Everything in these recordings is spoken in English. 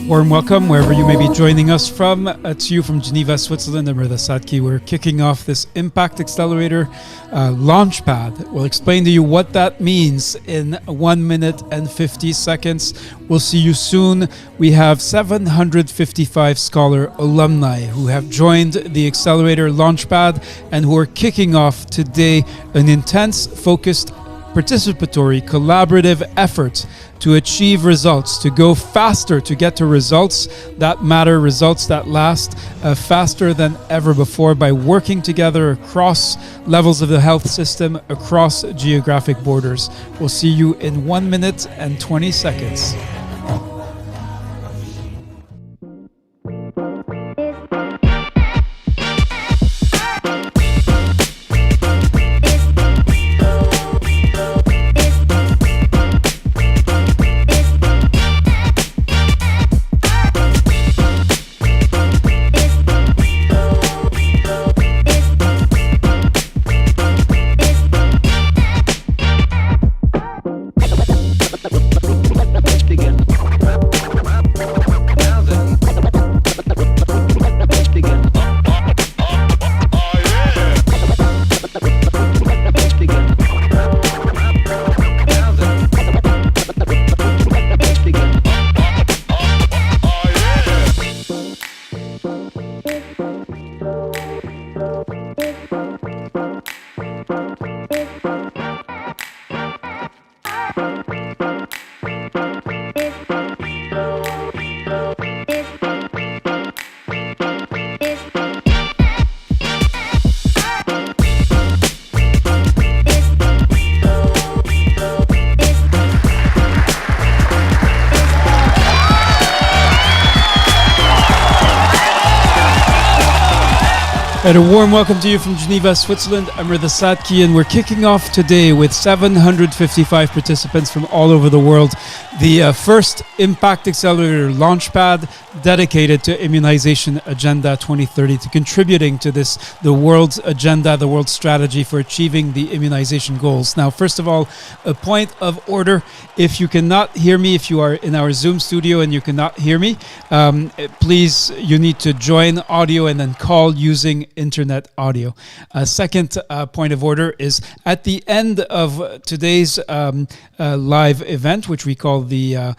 Warm welcome wherever you may be joining us from. To you from Geneva, Switzerland. I'm Rida Sadki. We're kicking off this Impact Accelerator Launchpad. We'll explain to you what that means in 1 minute and 50 seconds. We'll see you soon. We have 755 Scholar alumni who have joined the Accelerator Launchpad and who are kicking off today an intense, focused, participatory, collaborative effort to achieve results, to go faster, to get to results that matter, results that last faster than ever before by working together across levels of the health system, across geographic borders. We'll see you in 1 minute and 20 seconds. And a warm welcome to you from Geneva, Switzerland. I'm Rida Sadki, and we're kicking off today with 755 participants from all over the world. The first Impact Accelerator Launchpad dedicated to Immunization Agenda 2030, to contributing to this, the world's agenda, the world's strategy for achieving the immunization goals. Now, first of all, a point of order. If you cannot hear me, if you are in our Zoom studio and you cannot hear me, please, you need to join audio and then call using internet audio. Second point of order is at the end of today's live event, which we call the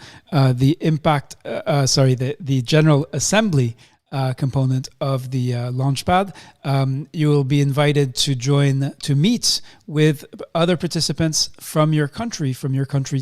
General Assembly component of the Launchpad, you will be invited to meet with other participants from your country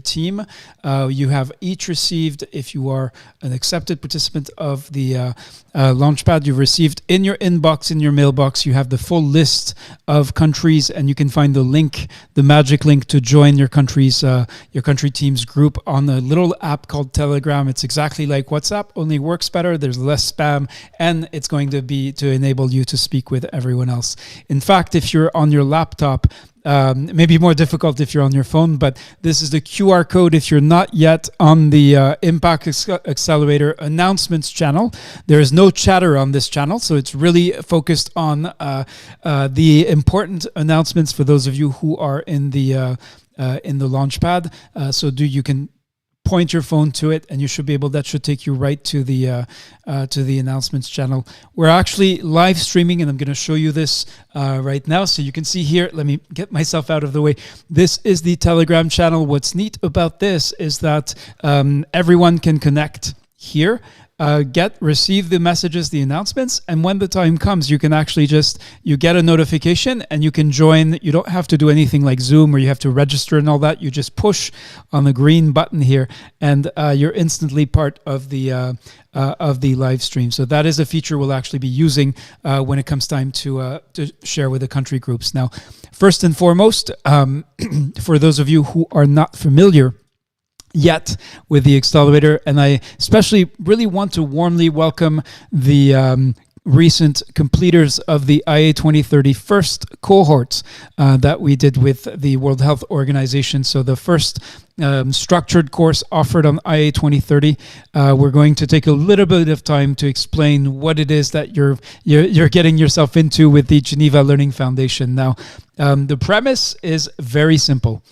team. You have each received, if you are an accepted participant of the Launchpad, you've received in your inbox, in your mailbox, you have the full list of countries, and you can find the link, the magic link to join your country team's group on a little app called Telegram. It's exactly like WhatsApp, only works better. There's less spam, and it's going to enable you to speak with everyone else. In fact, if you're on your laptop, maybe more difficult if you're on your phone, but this is the QR code if you're not yet on the Impact Accelerator announcements channel. There is no chatter on this channel, so it's really focused on the important announcements for those of you who are in the Launchpad. You can point your phone to it, and that should take you right to the announcements channel. We're actually live streaming, and I'm going to show you this right now, so you can see here. Let me get myself out of the way. This is the Telegram channel. What's neat about this is that everyone can connect here, receive the messages, the announcements, and when the time comes, you can actually you get a notification and you can join. You don't have to do anything like Zoom where you have to register and all that. You just push on the green button here, and you're instantly part of the live stream. So that is a feature we'll actually be using when it comes time to share with the country groups. Now, first and foremost, for those of you who are not familiar yet with the accelerator, and I especially really want to warmly welcome the recent completers of the IA2030 First Cohort that we did with the World Health Organization. So the first structured course offered on IA2030. We're going to take a little bit of time to explain what it is that you're getting yourself into with the Geneva Learning Foundation. Now, the premise is very simple.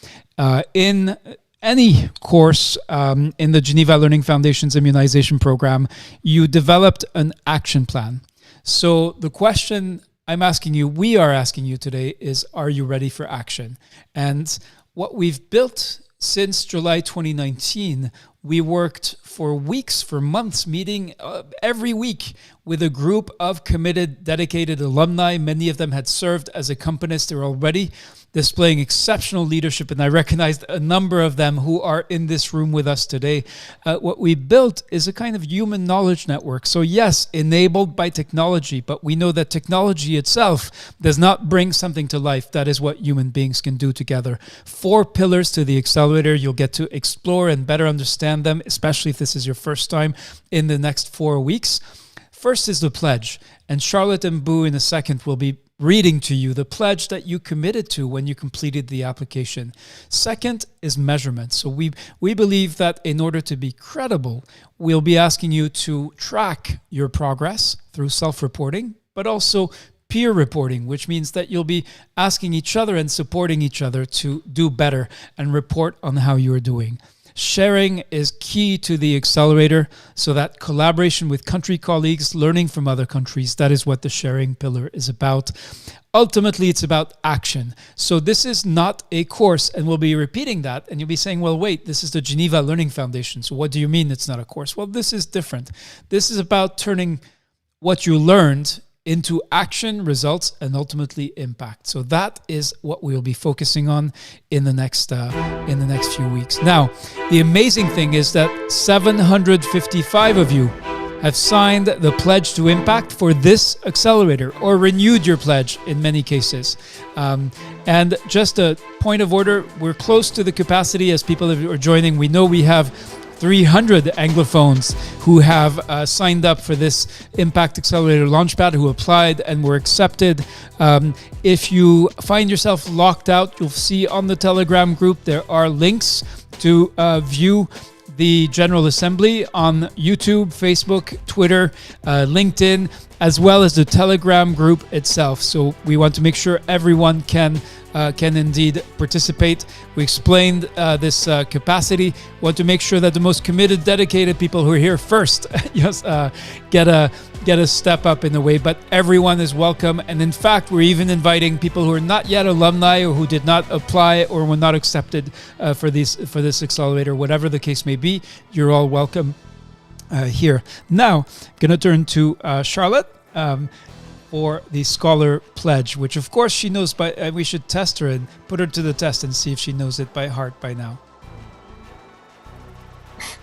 In any course in the Geneva Learning Foundation's immunization program, you developed an action plan. So the question I'm asking you, we are asking you today is, are you ready for action? And what we've built since July 2019, we worked for weeks, for months, meeting every week with a group of committed, dedicated alumni. Many of them had served as accompanists. They were already displaying exceptional leadership, and I recognized a number of them who are in this room with us today. What we built is a kind of human knowledge network. So yes, enabled by technology, but we know that technology itself does not bring something to life. That is what human beings can do together. 4 pillars to the accelerator. You'll get to explore and better understand them, especially if this is your first time, in the next 4 weeks. First is the pledge, and Charlotte and Boo in a second will be reading to you the pledge that you committed to when you completed the application. Second is measurement. So we believe that in order to be credible, we'll be asking you to track your progress through self-reporting, but also peer reporting, which means that you'll be asking each other and supporting each other to do better and report on how you're doing. Sharing is key to the accelerator, so that collaboration with country colleagues, learning from other countries, that is what the sharing pillar is about. Ultimately, it's about action. So this is not a course, and we'll be repeating that, and you'll be saying, well, wait, this is the Geneva Learning Foundation, so what do you mean it's not a course? Well, this is different. This is about turning what you learned into action, results, and ultimately impact. So that is what we will be focusing on in the next few weeks. Now, the amazing thing is that 755 of you have signed the Pledge to Impact for this accelerator, or renewed your pledge in many cases. And just a point of order, we're close to the capacity as people are joining. We know we have 300 Anglophones who have signed up for this Impact Accelerator Launchpad, who applied and were accepted. If you find yourself locked out, you'll see on the Telegram group there are links to view the General Assembly on YouTube, Facebook, Twitter, LinkedIn, as well as the Telegram group itself. So we want to make sure everyone can indeed participate. We explained this capacity. We want to make sure that the most committed, dedicated people who are here first yes, get a step up in the way, but everyone is welcome. And in fact, we're even inviting people who are not yet alumni or who did not apply or were not accepted for this accelerator. Whatever the case may be, you're all welcome here. Now, I'm going to turn to Charlotte for the Scholar Pledge, which of course she knows by, we should test her and put her to the test and see if she knows it by heart by now.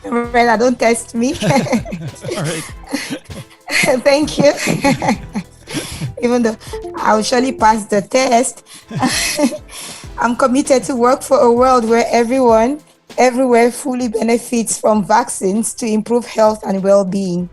Well, don't test me. All right. Thank you. Even though I'll surely pass the test, I'm committed to work for a world where everyone, everywhere fully benefits from vaccines to improve health and well-being.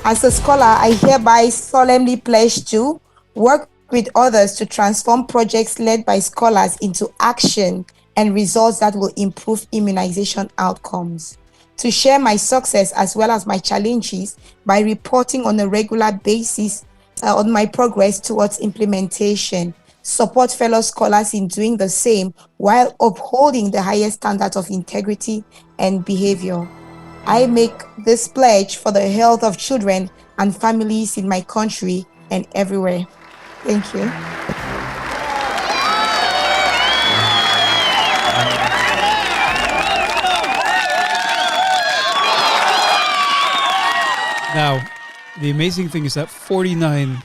As a scholar, I hereby solemnly pledge to work with others to transform projects led by scholars into action and results that will improve immunization outcomes. To share my success as well as my challenges by reporting on a regular basis on my progress towards implementation. Support fellow scholars in doing the same while upholding the highest standards of integrity and behavior. I make this pledge for the health of children and families in my country and everywhere. Thank you. Now, the amazing thing is that 49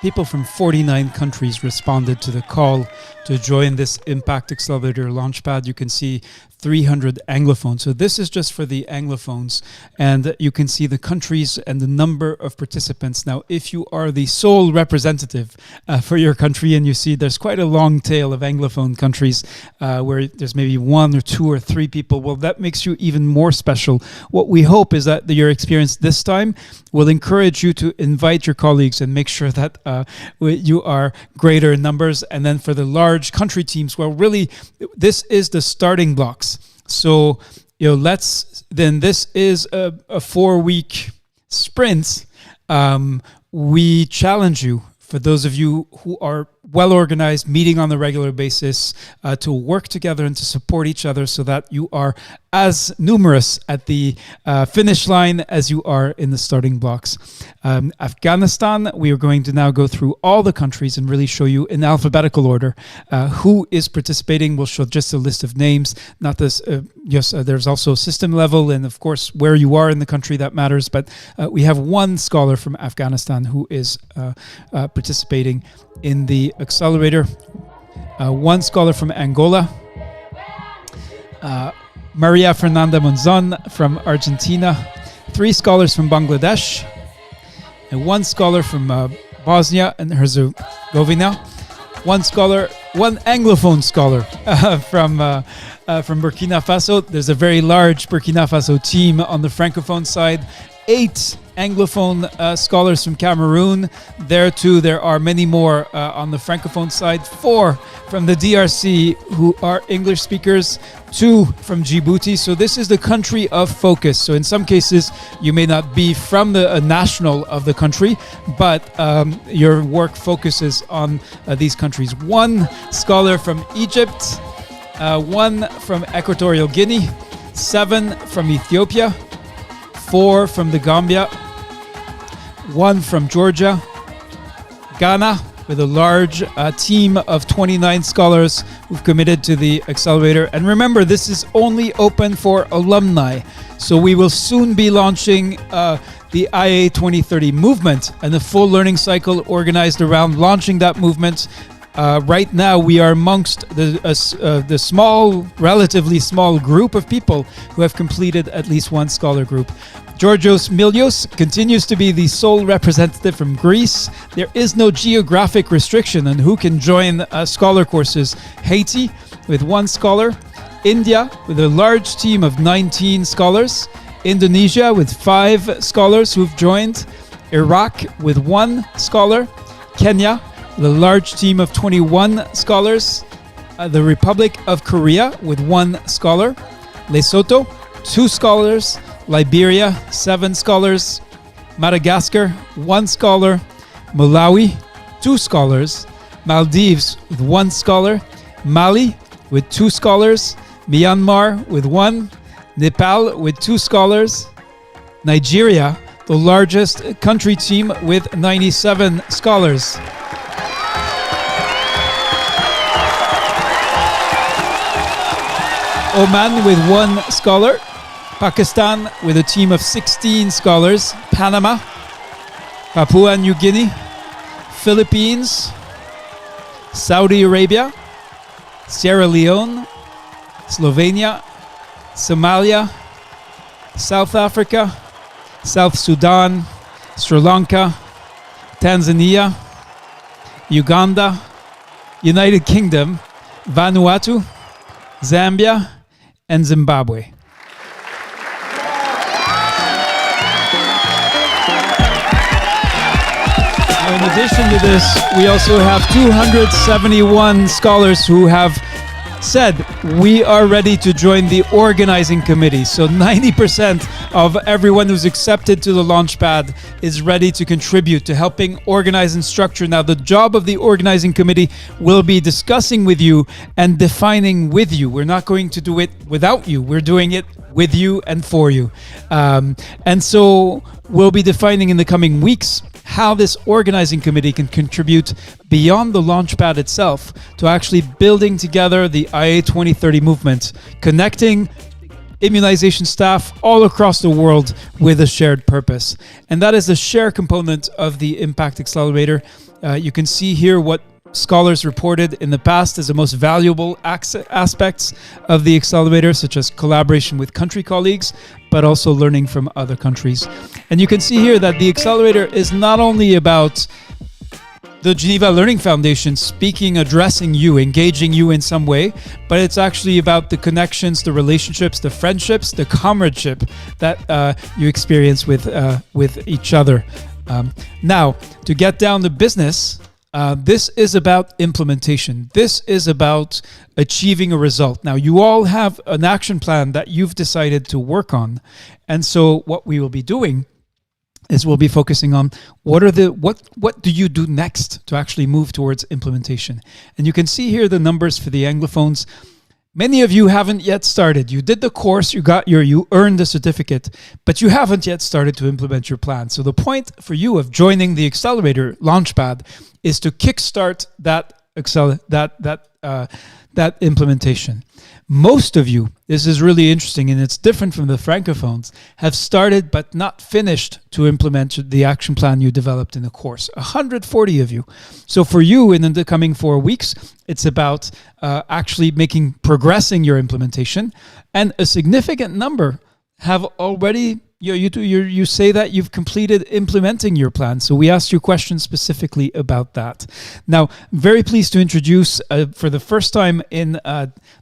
people from 49 countries responded to the call to join this Impact Accelerator Launchpad. You can see 300 Anglophones. So this is just for the Anglophones. And you can see the countries and the number of participants. Now, if you are the sole representative for your country, and you see there's quite a long tail of Anglophone countries where there's maybe 1 or 2 or 3 people, well, that makes you even more special. What we hope is that your experience this time will encourage you to invite your colleagues and make sure that you are greater in numbers. And then for the large country teams, well, really, this is the starting blocks. So, this is a 4-week sprint. We challenge you, for those of you who are well organized, meeting on a regular basis to work together and to support each other so that you are as numerous at the finish line as you are in the starting blocks. Afghanistan, we are going to now go through all the countries and really show you in alphabetical order who is participating. We'll show just a list of names, not this. There's also system level and of course where you are in the country that matters. But we have one scholar from Afghanistan who is participating in the accelerator, one scholar from Angola, Maria Fernanda Monzon from Argentina, 3 scholars from Bangladesh, and 1 scholar from Bosnia and Herzegovina, one Anglophone scholar from Burkina Faso. There's a very large Burkina Faso team on the Francophone side, 8 Anglophone scholars from Cameroon. There too, there are many more on the Francophone side. 4 from the DRC who are English speakers. 2 from Djibouti. So this is the country of focus. So in some cases, you may not be from the national of the country, but your work focuses on these countries. 1 scholar from Egypt, 1 from Equatorial Guinea, 7 from Ethiopia, 4 from the Gambia, 1 from Georgia, Ghana, with a large team of 29 scholars who've committed to the accelerator. And remember, this is only open for alumni. So we will soon be launching the IA2030 movement and the full learning cycle organized around launching that movement. Right now, we are amongst the small, relatively small group of people who have completed at least 1 scholar group. Georgios Milios continues to be the sole representative from Greece. There is no geographic restriction on who can join scholar courses. Haiti with 1 scholar. India with a large team of 19 scholars. Indonesia with 5 scholars who've joined. Iraq with 1 scholar. Kenya with a large team of 21 scholars. The Republic of Korea with 1 scholar. Lesotho, 2 scholars. Liberia, 7 scholars. Madagascar, 1 scholar. Malawi, 2 scholars. Maldives with 1 scholar. Mali with 2 scholars. Myanmar with 1. Nepal with 2 scholars. Nigeria, the largest country team with 97 scholars. Oman with 1 scholar. Pakistan with a team of 16 scholars. Panama, Papua New Guinea, Philippines, Saudi Arabia, Sierra Leone, Slovenia, Somalia, South Africa, South Sudan, Sri Lanka, Tanzania, Uganda, United Kingdom, Vanuatu, Zambia, and Zimbabwe. In addition to this, we also have 271 scholars who have said we are ready to join the organizing committee. So 90% of everyone who's accepted to the Launchpad is ready to contribute to helping organize and structure. Now, the job of the organizing committee will be discussing with you and defining with you. We're not going to do it without you. We're doing it with you and for you. And so we'll be defining in the coming weeks how this organizing committee can contribute beyond the Launchpad itself to actually building together the IA2030 movement, connecting immunization staff all across the world with a shared purpose. And that is the share component of the Impact Accelerator. You can see here what scholars reported in the past as the most valuable aspects of the accelerator, such as collaboration with country colleagues, but also learning from other countries. And you can see here that the accelerator is not only about the Geneva Learning Foundation speaking, addressing you, engaging you in some way, but it's actually about the connections, the relationships, the friendships, the comradeship that you experience with each other. Now, to get down to business, this is about implementation. This is about achieving a result. Now, you all have an action plan that you've decided to work on. And so what we will be doing is we'll be focusing on what do you do next to actually move towards implementation. And you can see here the numbers for the Anglophones. Many of you haven't yet started. You did the course, you earned the certificate, but you haven't yet started to implement your plan. So the point for you of joining the accelerator Launchpad is to kickstart that implementation. Most of you, this is really interesting and it's different from the Francophones, have started but not finished to implement the action plan you developed in the course. 140 of you. So for you in the coming 4 weeks, it's about actually progressing your implementation, and a significant number have already you say that you've completed implementing your plan. So we asked you questions specifically about that. Now, very pleased to introduce for the first time in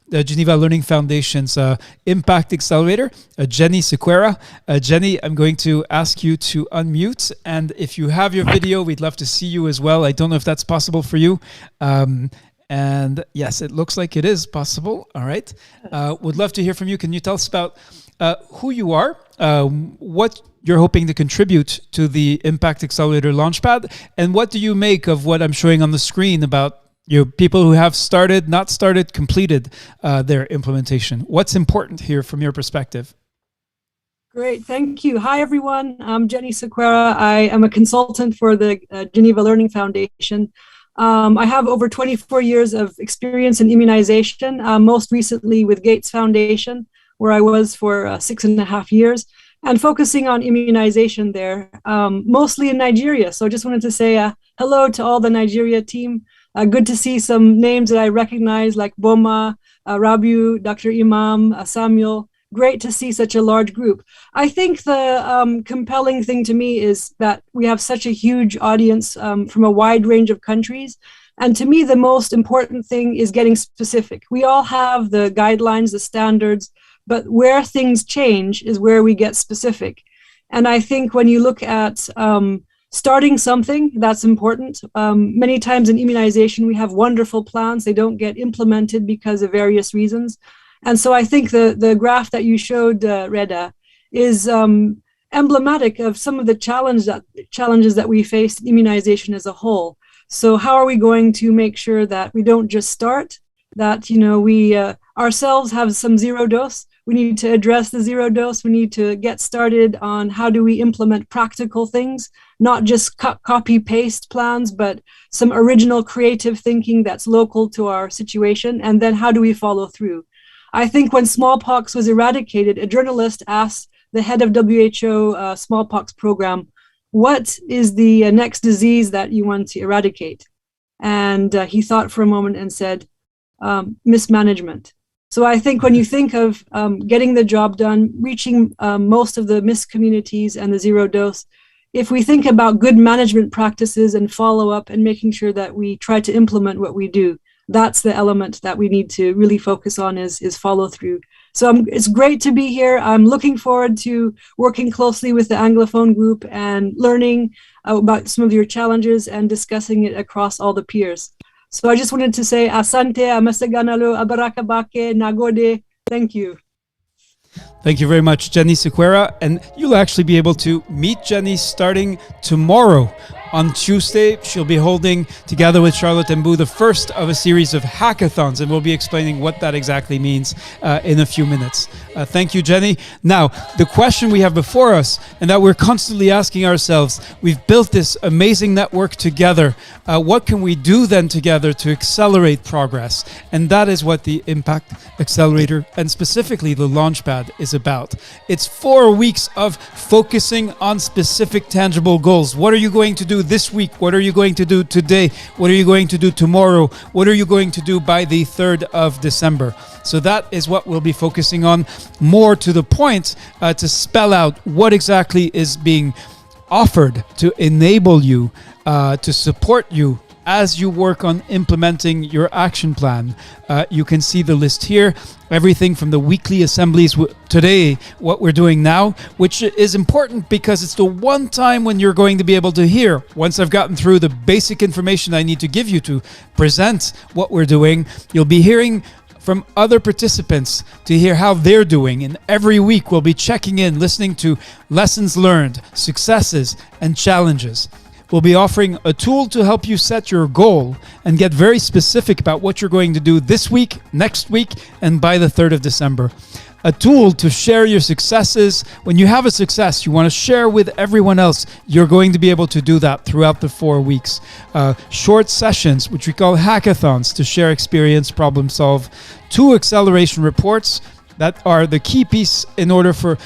the Geneva Learning Foundation's Impact Accelerator, Jenny Sequeira. Jenny, I'm going to ask you to unmute, and if you have your video, we'd love to see you as well. I don't know if that's possible for you. And yes, it looks like it is possible. All right. Would love to hear from you. Can you tell us about who you are, what you're hoping to contribute to the Impact Accelerator Launchpad, and what do you make of what I'm showing on the screen about people who have started, not started, completed their implementation? What's important here from your perspective? Great, thank you. Hi, everyone. I'm Jenny Sequeira. I am a consultant for the Geneva Learning Foundation. I have over 24 years of experience in immunization, most recently with Gates Foundation, where I was for 6.5 years, and focusing on immunization there, mostly in Nigeria. So I just wanted to say hello to all the Nigeria team. Good to see some names that I recognize like Boma, Rabiu, Dr. Imam, Samuel. Great to see such a large group. I think the compelling thing to me is that we have such a huge audience from a wide range of countries. And to me, the most important thing is getting specific. We all have the guidelines, the standards, but where things change is where we get specific. And I think when you look at starting something, that's important. Many times in immunization, we have wonderful plans. They don't get implemented because of various reasons. And so I think the graph that you showed, Reda, is emblematic of some of the challenges that we face in immunization as a whole. So how are we going to make sure that we don't just start, that we ourselves have some zero dose? We need to address the zero dose. We need to get started on how do we implement practical things, not just copy paste plans, but some original creative thinking that's local to our situation. And then how do we follow through? I think when smallpox was eradicated, a journalist asked the head of WHO smallpox program, what is the next disease that you want to eradicate? And he thought for a moment and said, mismanagement. So I think when you think of getting the job done, reaching most of the missed communities and the zero dose, if we think about good management practices and follow up and making sure that we try to implement what we do, that's the element that we need to really focus on is follow through. So it's great to be here. I'm looking forward to working closely with the Anglophone group and learning about some of your challenges and discussing it across all the peers. So I just wanted to say asante, amasaganalo, abarakabake, nagode. Thank you. Thank you very much, Jenny Sequeira. And you'll actually be able to meet Jenny starting tomorrow. On Tuesday, she'll be holding, together with Charlotte Mbou, the first of a series of hackathons, and we'll be explaining what that exactly means in a few minutes. Thank you, Jenny. Now, the question we have before us, and that we're constantly asking ourselves, we've built this amazing network together. What can we do then together to accelerate progress? And that is what the Impact Accelerator, and specifically the Launchpad, is about. It's 4 weeks of focusing on specific tangible goals. What are you going to do this week? What are you going to do today? What are you going to do tomorrow? What are you going to do by the 3rd of December? So that is what we'll be focusing on, more to the point, to spell out what exactly is being offered to enable you, to support you as you work on implementing your action plan. You can see the list here. Everything from the weekly assemblies today, what we're doing now, which is important because it's the one time when you're going to be able to hear, once I've gotten through the basic information I need to give you to present what we're doing, you'll be hearing from other participants to hear how they're doing. And every week we'll be checking in, listening to lessons learned, successes, and challenges. We'll be offering a tool to help you set your goal and get very specific about what you're going to do this week, next week, and by the 3rd of December. A tool to share your successes. When you have a success, you want to share with everyone else. You're going to be able to do that throughout the 4 weeks. Short sessions, which we call hackathons, to share experience, problem solve. 2 acceleration reports that are the key piece in order for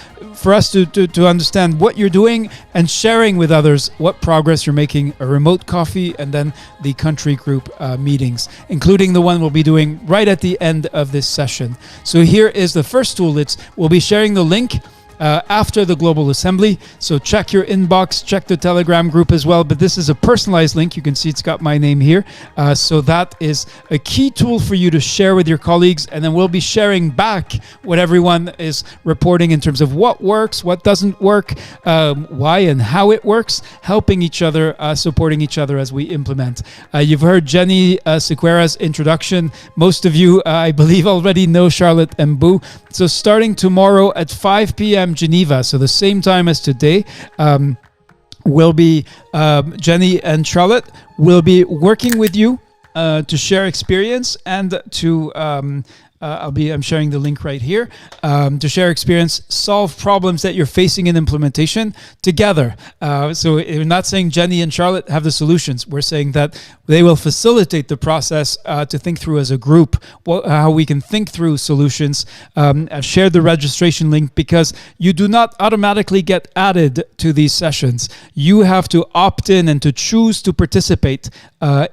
us to understand what you're doing and sharing with others what progress you're making, a remote coffee, and then the country group meetings, including the one we'll be doing right at the end of this session. So here is the first tool. We'll be sharing the link after the Global Assembly. So check your inbox, check the Telegram group as well. But this is a personalized link. You can see it's got my name here. So that is a key tool for you to share with your colleagues. And then we'll be sharing back what everyone is reporting in terms of what works, what doesn't work, why and how it works, helping each other, supporting each other as we implement. You've heard Jenny Sequeira's introduction. Most of you, I believe, already know Charlotte Mbou. So starting tomorrow at 5 p.m. Geneva, so the same time as today, will be Jenny and Charlotte will be working with you to share experience and to I'm sharing the link right here to share experience, solve problems that you're facing in implementation together. So we're not saying Jenny and Charlotte have the solutions. We're saying that they will facilitate the process to think through as a group how we can think through solutions. I've shared the registration link because you do not automatically get added to these sessions. You have to opt in and to choose to participate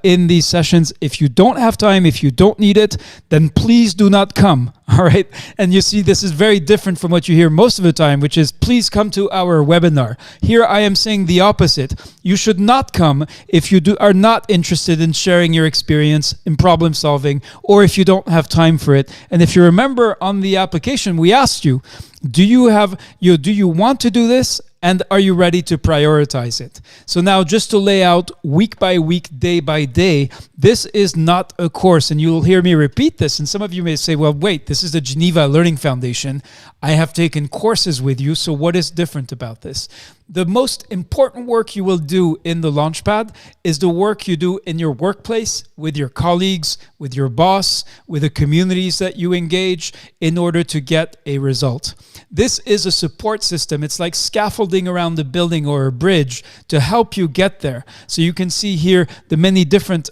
in these sessions. If you don't have time, if you don't need it, then please do not come. All right. And you see, this is very different from what you hear most of the time, which is please come to our webinar. Here I am saying the opposite. You should not come if you are not interested in sharing your experience in problem solving, or if you don't have time for it. And if you remember on the application, we asked you, do you want to do this? And are you ready to prioritize it? So now, just to lay out week by week, day by day, this is not a course. And you'll hear me repeat this. And some of you may say, well, wait, this is the Geneva Learning Foundation. I have taken courses with you. So what is different about this? The most important work you will do in the Launchpad is the work you do in your workplace, with your colleagues, with your boss, with the communities that you engage in order to get a result. This is a support system. It's like scaffolding around the building or a bridge to help you get there. So you can see here the many different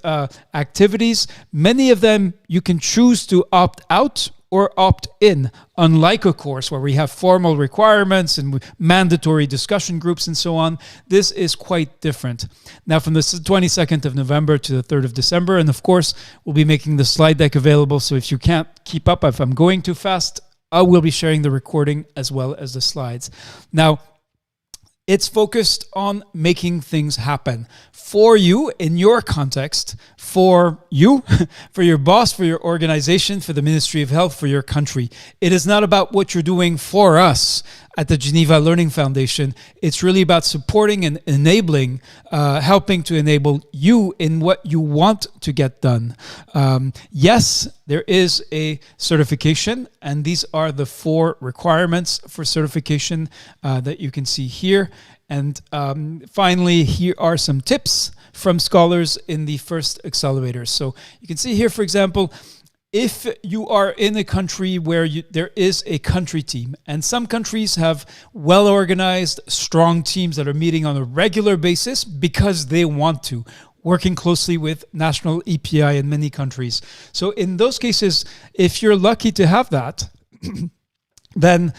activities. Many of them you can choose to opt out or opt in, unlike a course where we have formal requirements and mandatory discussion groups and so on. This is quite different. Now, from the 22nd of November to the 3rd of December, and of course, we'll be making the slide deck available. So if you can't keep up, if I'm going too fast, I will be sharing the recording as well as the slides. Now, it's focused on making things happen for you in your context, for you, for your boss, for your organization, for the Ministry of Health, for your country. It is not about what you're doing for us at the Geneva Learning Foundation. It's really about supporting and enabling, helping to enable you in what you want to get done. Yes, there is a certification, and these are the 4 requirements for certification that you can see here. And finally, here are some tips from scholars in the First Accelerator. So you can see here, for example, if you are in a country where there is a country team, and some countries have well-organized, strong teams that are meeting on a regular basis because they want to, working closely with national EPI in many countries. So in those cases, if you're lucky to have that, then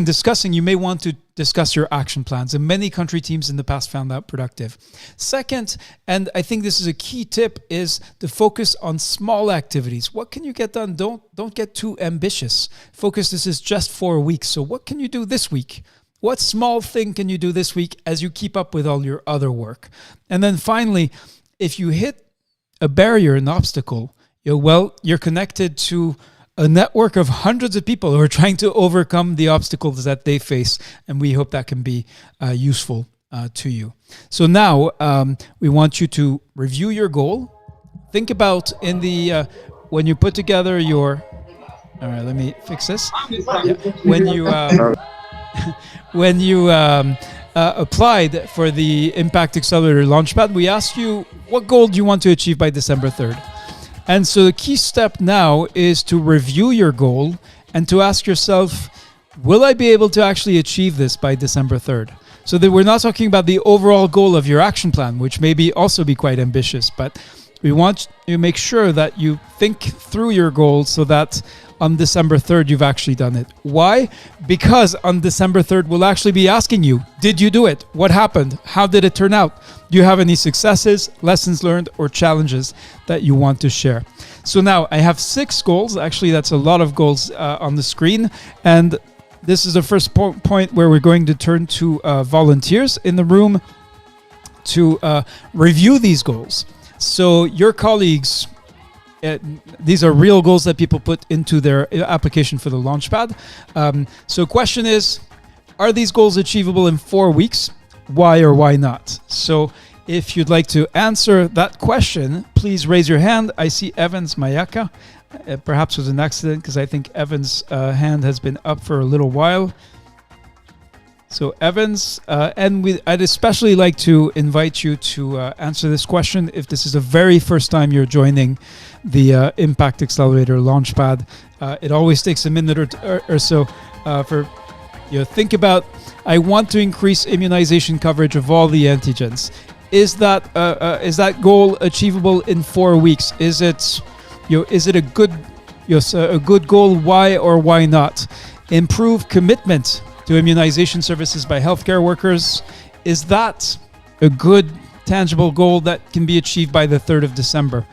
discussing, you may want to discuss your action plans. And many country teams in the past found that productive. Second, and I think this is a key tip, is to focus on small activities. What can you get done? Don't get too ambitious. Focus, this is just 4 weeks. So what can you do this week? What small thing can you do this week as you keep up with all your other work? And then finally, if you hit a barrier, an obstacle, you're connected to a network of hundreds of people who are trying to overcome the obstacles that they face, and we hope that can be useful to you. So now we want you to review your goal. Think about when you put together your, all right, let me fix this. Yeah. When you applied for the Impact Accelerator Launchpad, we asked you what goal do you want to achieve by December 3rd. And so the key step now is to review your goal and to ask yourself, will I be able to actually achieve this by December 3rd? So that we're not talking about the overall goal of your action plan, which may also be quite ambitious, but we want to make sure that you think through your goals so that on December 3rd, you've actually done it. Why? Because on December 3rd, we'll actually be asking you, did you do it? What happened? How did it turn out? Do you have any successes, lessons learned, or challenges that you want to share? So now I have 6 goals. Actually, that's a lot of goals on the screen. And this is the first point where we're going to turn to volunteers in the room to review these goals. So your colleagues, these are real goals that people put into their application for the Launchpad. So question is, are these goals achievable in 4 weeks? Why or why not? So if you'd like to answer that question, please raise your hand. I see Evans Mayaka. Perhaps it was an accident because I think Evans' hand has been up for a little while. So Evans, I'd especially like to invite you to answer this question if this is the very first time you're joining the Impact Accelerator Launchpad. It always takes a minute or so for you to think about, I want to increase immunization coverage of all the antigens. Is that goal achievable in 4 weeks? Is it a good goal? Why or why not? Improve commitment to immunization services by healthcare workers. Is that a good, tangible goal that can be achieved by the 3rd of December?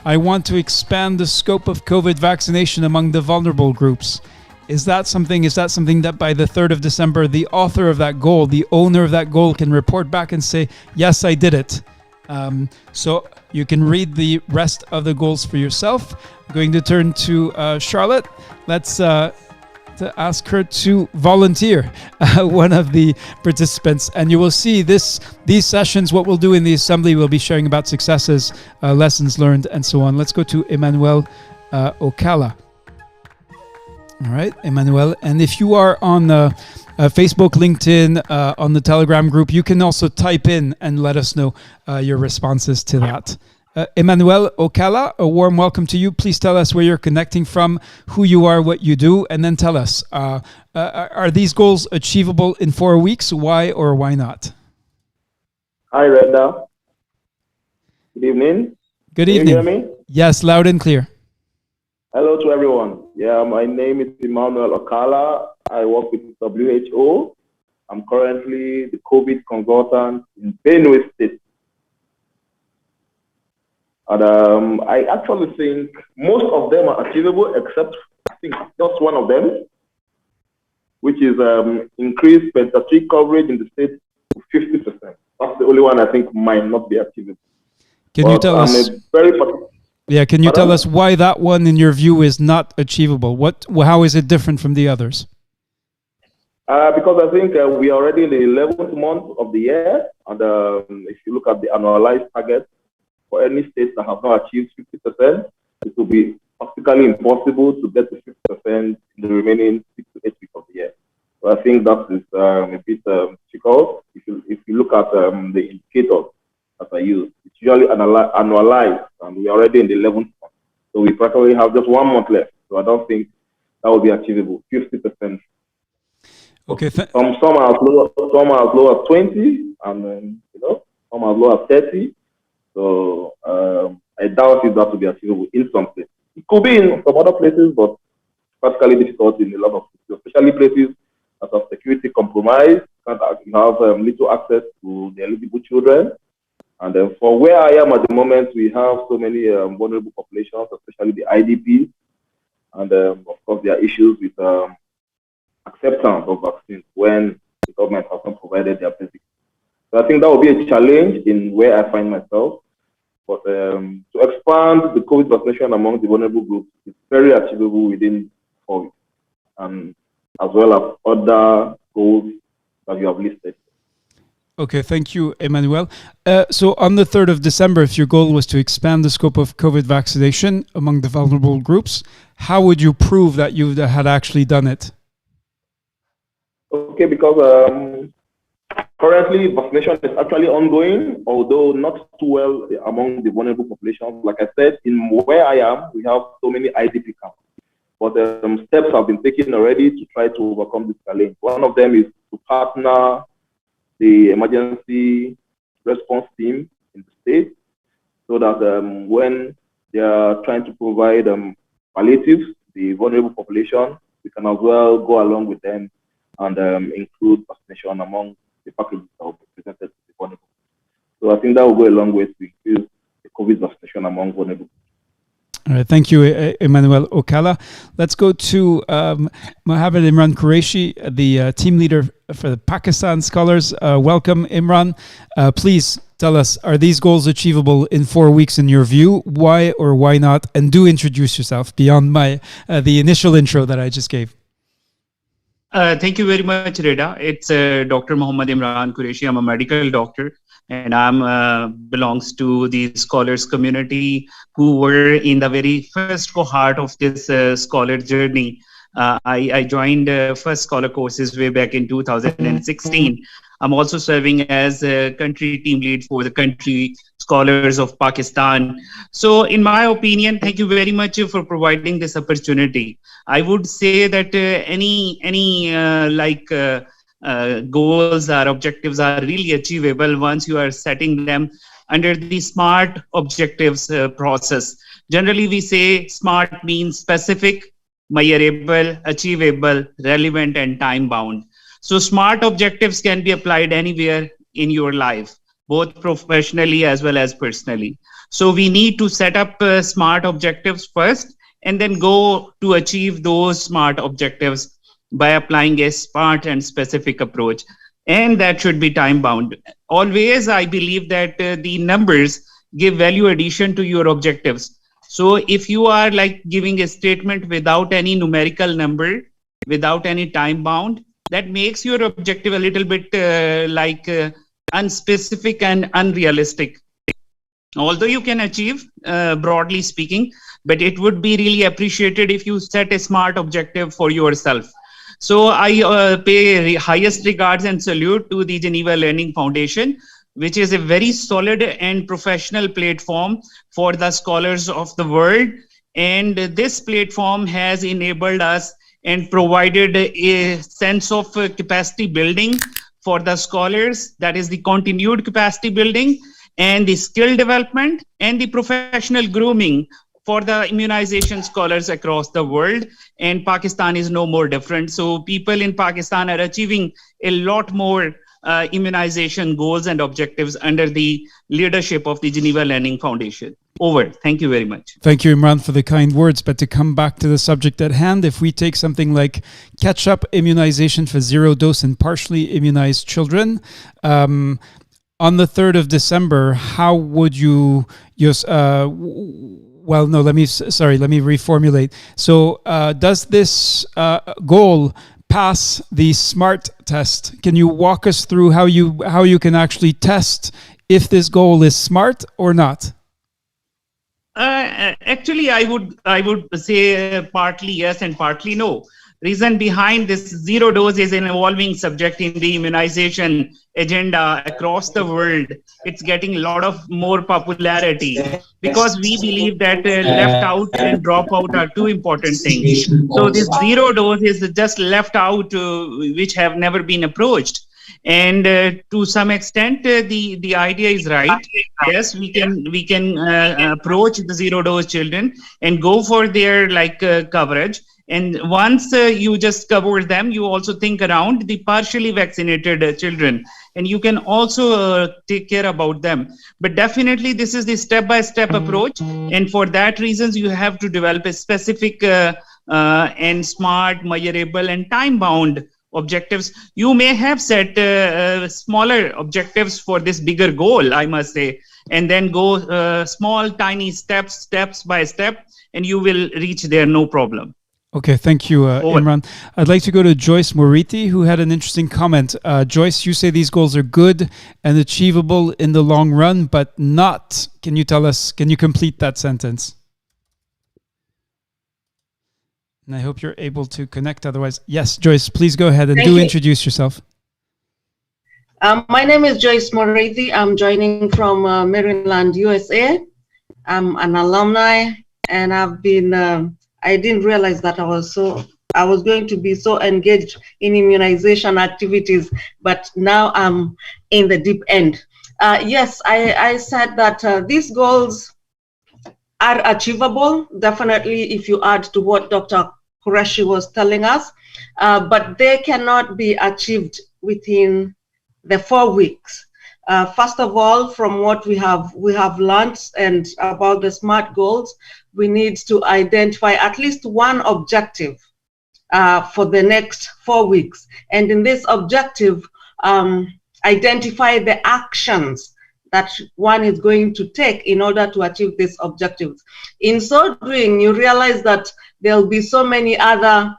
I want to expand the scope of COVID vaccination among the vulnerable groups. Is that something that by the 3rd of December, the author of that goal, the owner of that goal can report back and say, yes, I did it. So you can read the rest of the goals for yourself. I'm going to turn to Charlotte. Let's to ask her to volunteer one of the participants, and you will see these sessions. What we'll do in the assembly, we'll be sharing about successes, lessons learned, and so on. Let's go to Emmanuel Okala. All right, Emmanuel, and if you are on Facebook, LinkedIn, on the Telegram group, you can also type in and let us know your responses to that. Emmanuel Okala, a warm welcome to you. Please tell us where you're connecting from, who you are, what you do, and then tell us, are these goals achievable in 4 weeks? Why or why not? Hi, Reda. Good evening. Good evening. Can you hear me? Yes, loud and clear. Hello to everyone. Yeah, my name is Emmanuel Okala. I work with WHO. I'm currently the COVID consultant in Benue State. And I actually think most of them are achievable, except I think just one of them, which is increased pediatric coverage in the state to 50%. That's the only one I think might not be achievable. Can you tell us? Can you tell us why that one, in your view, is not achievable? How is it different from the others? Because I think we are already in the 11th month of the year, and if you look at the annualized target, for any states that have not achieved 50%, it will be practically impossible to get to 50% in the remaining 6 to 8 weeks of the year. So I think that is a bit difficult. If you look at the indicators that I use, it's usually annualized, and we are already in the 11th month. So we practically have just 1 month left. So I don't think that will be achievable, 50%. Okay. Some are as low as 20, and some are as low as 30. So I doubt if that will be achievable in some places. It could be in some other places, but practically difficult in a lot of places, especially places that are security compromised, that you have little access to the eligible children. And for where I am at the moment, we have so many vulnerable populations, especially the IDPs. And of course, there are issues with acceptance of vaccines when the government has not provided their basics. So I think that will be a challenge in where I find myself. But to expand the COVID vaccination among the vulnerable groups is very achievable within 4 weeks, and as well as other goals that you have listed. Okay, thank you, Emmanuel. So on the 3rd of December, if your goal was to expand the scope of COVID vaccination among the vulnerable groups, how would you prove that you had actually done it? Okay, because currently vaccination is actually ongoing, although not too well among the vulnerable populations. Like I said, in where I am, we have so many IDP camps. But steps have been taken already to try to overcome this challenge. One of them is to partner the emergency response team in the state, so that when they are trying to provide palliatives to the vulnerable population, we can as well go along with them and include vaccination among the packages that will be presented to the vulnerable. So I think that will go a long way to increase the COVID vaccination among vulnerable. All right, thank you, Emmanuel Okala. Let's go to Mohammed Imran Qureshi, the team leader for the Pakistan Scholars. Welcome, Imran. Please tell us, are these goals achievable in 4 weeks in your view? Why or why not? And do introduce yourself beyond the initial intro that I just gave. Thank you very much, Reda. It's Dr. Mohammed Imran Qureshi. I'm a medical doctor, and I'm belongs to the scholars community who were in the very first cohort of this scholar journey. I joined First Scholar courses way back in 2016. I'm also serving as a country team lead for the country scholars of Pakistan. So in my opinion, thank you very much for providing this opportunity. I would say that any goals or objectives are really achievable once you are setting them under the SMART objectives process. Generally, we say SMART means specific, measurable, achievable, relevant, and time-bound. So SMART objectives can be applied anywhere in your life, both professionally as well as personally. So we need to set up SMART objectives first, and then go to achieve those SMART objectives by applying a SMART and specific approach. And that should be time-bound. Always, I believe that the numbers give value addition to your objectives. So if you are like giving a statement without any numerical number, without any time-bound, that makes your objective a little bit unspecific and unrealistic. Although you can achieve, broadly speaking, but it would be really appreciated if you set a SMART objective for yourself. So I pay highest regards and salute to the Geneva Learning Foundation, which is a very solid and professional platform for the scholars of the world. And this platform has enabled us and provided a sense of capacity building for the scholars, that is the continued capacity building and the skill development and the professional grooming for the immunization scholars across the world. And Pakistan is no more different. So people in Pakistan are achieving a lot more immunization goals and objectives under the leadership of the Geneva Learning Foundation. Over. Thank you very much. Thank you, Imran, for the kind words. But to come back to the subject at hand, if we take something like catch-up immunization for zero-dose and partially immunized children, on the 3rd of December, how would you use... well, no, let me reformulate. So does this goal pass the SMART test? Can you walk us through how you can actually test if this goal is SMART or not? Actually, I would say partly yes and partly no. Reason behind this, zero dose is an evolving subject in the immunization agenda across the world. It's getting a lot of more popularity because we believe that left out and drop out are two important things. So this zero dose is just left out, which have never been approached. And to some extent, the idea is right. Yes, we can approach the zero dose children and go for their coverage. And once you just cover them, you also think around the partially vaccinated children, and you can also take care about them. But definitely, this is the step-by-step approach, and for that reasons, you have to develop a specific and smart, measurable, and time-bound objectives. You may have set smaller objectives for this bigger goal, I must say, and then go small, tiny steps by step, and you will reach there, no problem. Okay, thank you, Imran. I'd like to go to Joyce Murray, who had an interesting comment. Joyce, you say these goals are good and achievable in the long run, but not. Can you tell us, can you complete that sentence? And I hope you're able to connect. Otherwise, yes, Joyce, please go ahead and introduce yourself. My name is Joyce Murray. I'm joining from Maryland, USA. I'm an alumni, and I've been. I didn't realize that I was going to be so engaged in immunization activities, but now I'm in the deep end. Yes, I said that these goals are achievable, definitely, if you add to what Dr. Qureshi was telling us, but they cannot be achieved within the 4 weeks. First of all, from what we have learned and about the SMART goals, we need to identify at least one objective for the next 4 weeks. And in this objective, identify the actions that one is going to take in order to achieve these objectives. In so doing, you realize that there'll be so many other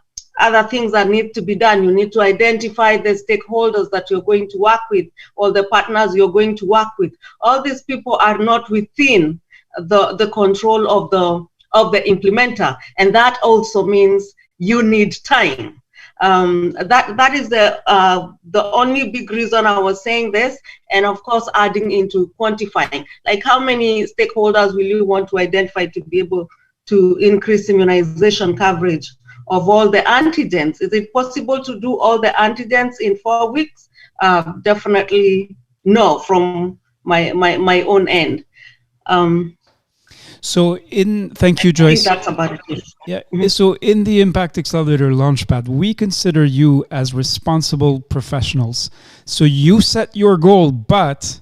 things that need to be done. You need to identify the stakeholders that you're going to work with, or the partners you're going to work with. All these people are not within the control of the implementer, and that also means you need time. That is the only big reason I was saying this, and of course adding into quantifying, like how many stakeholders will you want to identify to be able to increase immunization coverage of all the antigens? Is it possible to do all the antigens in 4 weeks? Definitely no, from my own end. Thank you, Joyce. I think that's about it. Yeah. Mm-hmm. So in the Impact Accelerator Launchpad, we consider you as responsible professionals. So you set your goal, but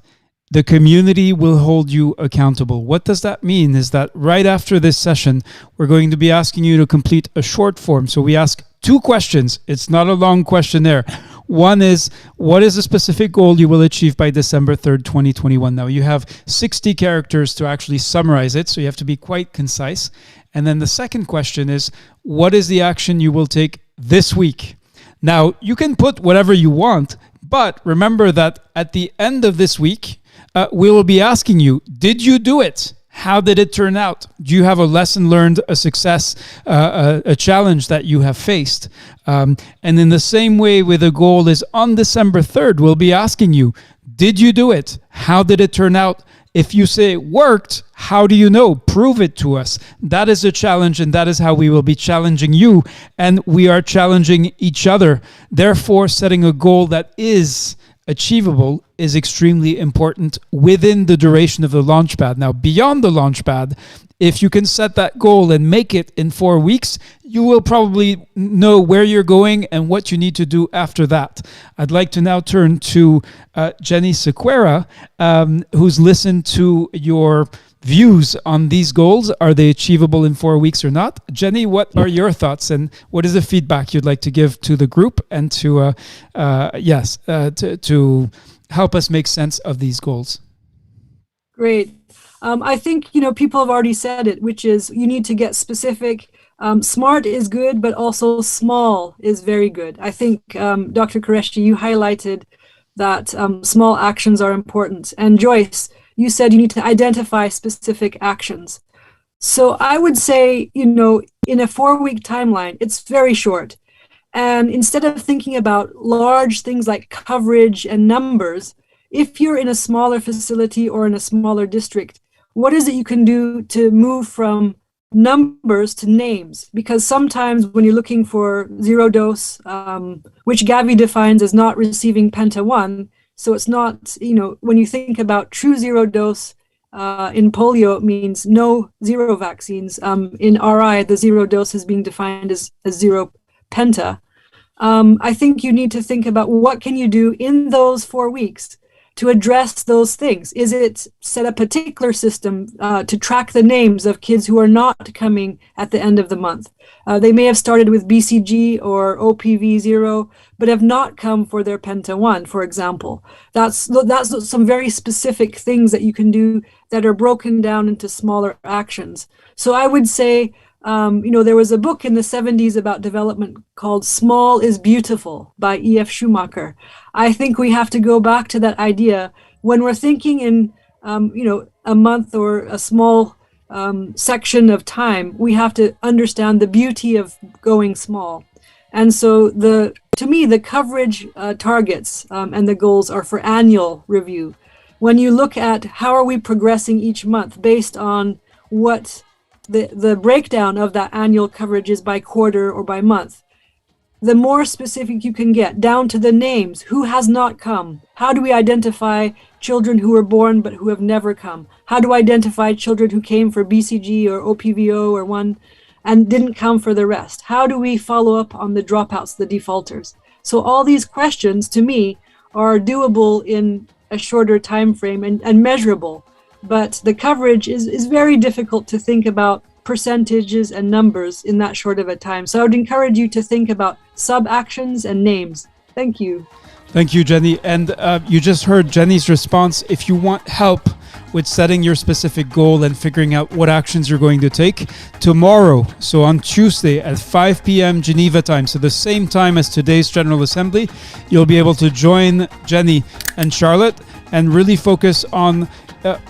the community will hold you accountable. What does that mean is that right after this session, we're going to be asking you to complete a short form. So we ask 2 questions. It's not a long questionnaire. One is, what is the specific goal you will achieve by December 3rd, 2021? Now, you have 60 characters to actually summarize it, so you have to be quite concise. And then the second question is, what is the action you will take this week? Now, you can put whatever you want, but remember that at the end of this week, we will be asking you, did you do it? How did it turn out? Do you have a lesson learned, a success, a challenge that you have faced? And in the same way with the goal is on December 3rd, we'll be asking you, did you do it? How did it turn out? If you say it worked, how do you know? Prove it to us. That is a challenge, and that is how we will be challenging you, and we are challenging each other. Therefore, setting a goal that is achievable is extremely important within the duration of the Launchpad. Now, beyond the Launchpad, if you can set that goal and make it in 4 weeks, you will probably know where you're going and what you need to do after that. I'd like to now turn to Jenny Sequeira, who's listened to your views on these goals. Are they achievable in 4 weeks or not? Jenny, what are your thoughts, and what is the feedback you'd like to give to the group and to help us make sense of these goals? Great. I think, people have already said it, which is you need to get specific. SMART is good, but also small is very good. I think, Dr. Qureshi, you highlighted that small actions are important. And Joyce, you said you need to identify specific actions. So I would say, in a 4-week timeline, it's very short. And instead of thinking about large things like coverage and numbers, if you're in a smaller facility or in a smaller district, what is it you can do to move from numbers to names? Because sometimes when you're looking for 0 dose, which Gavi defines as not receiving Penta 1, so it's not, when you think about true 0 dose in polio, it means no 0 vaccines. In RI, the 0 dose is being defined as 0 Penta. I think you need to think about what can you do in those 4 weeks to address those things. Is it set a particular system to track the names of kids who are not coming at the end of the month? They may have started with BCG or OPV 0, but have not come for their Penta 1, for example. That's some very specific things that you can do that are broken down into smaller actions. So I would say There was a book in the 70s about development called Small is Beautiful by E.F. Schumacher. I think we have to go back to that idea when we're thinking in, a month or a small section of time. We have to understand the beauty of going small. And so to me, the coverage targets and the goals are for annual review. When you look at how are we progressing each month based on what the breakdown of that annual coverage is by quarter or by month, the more specific you can get, down to the names, who has not come. How do we identify children who were born but who have never come? How do we identify children who came for BCG or OPVO or one and didn't come for the rest? How do we follow up on the dropouts, the defaulters? So all these questions, to me, are doable in a shorter time frame and measurable. But the coverage is very difficult to think about percentages and numbers in that short of a time. So I would encourage you to think about sub-actions and names. Thank you. Thank you, Jenny. And you just heard Jenny's response. If you want help with setting your specific goal and figuring out what actions you're going to take, tomorrow, so on Tuesday at 5 p.m. Geneva time, so the same time as today's General Assembly, you'll be able to join Jenny and Charlotte and really focus on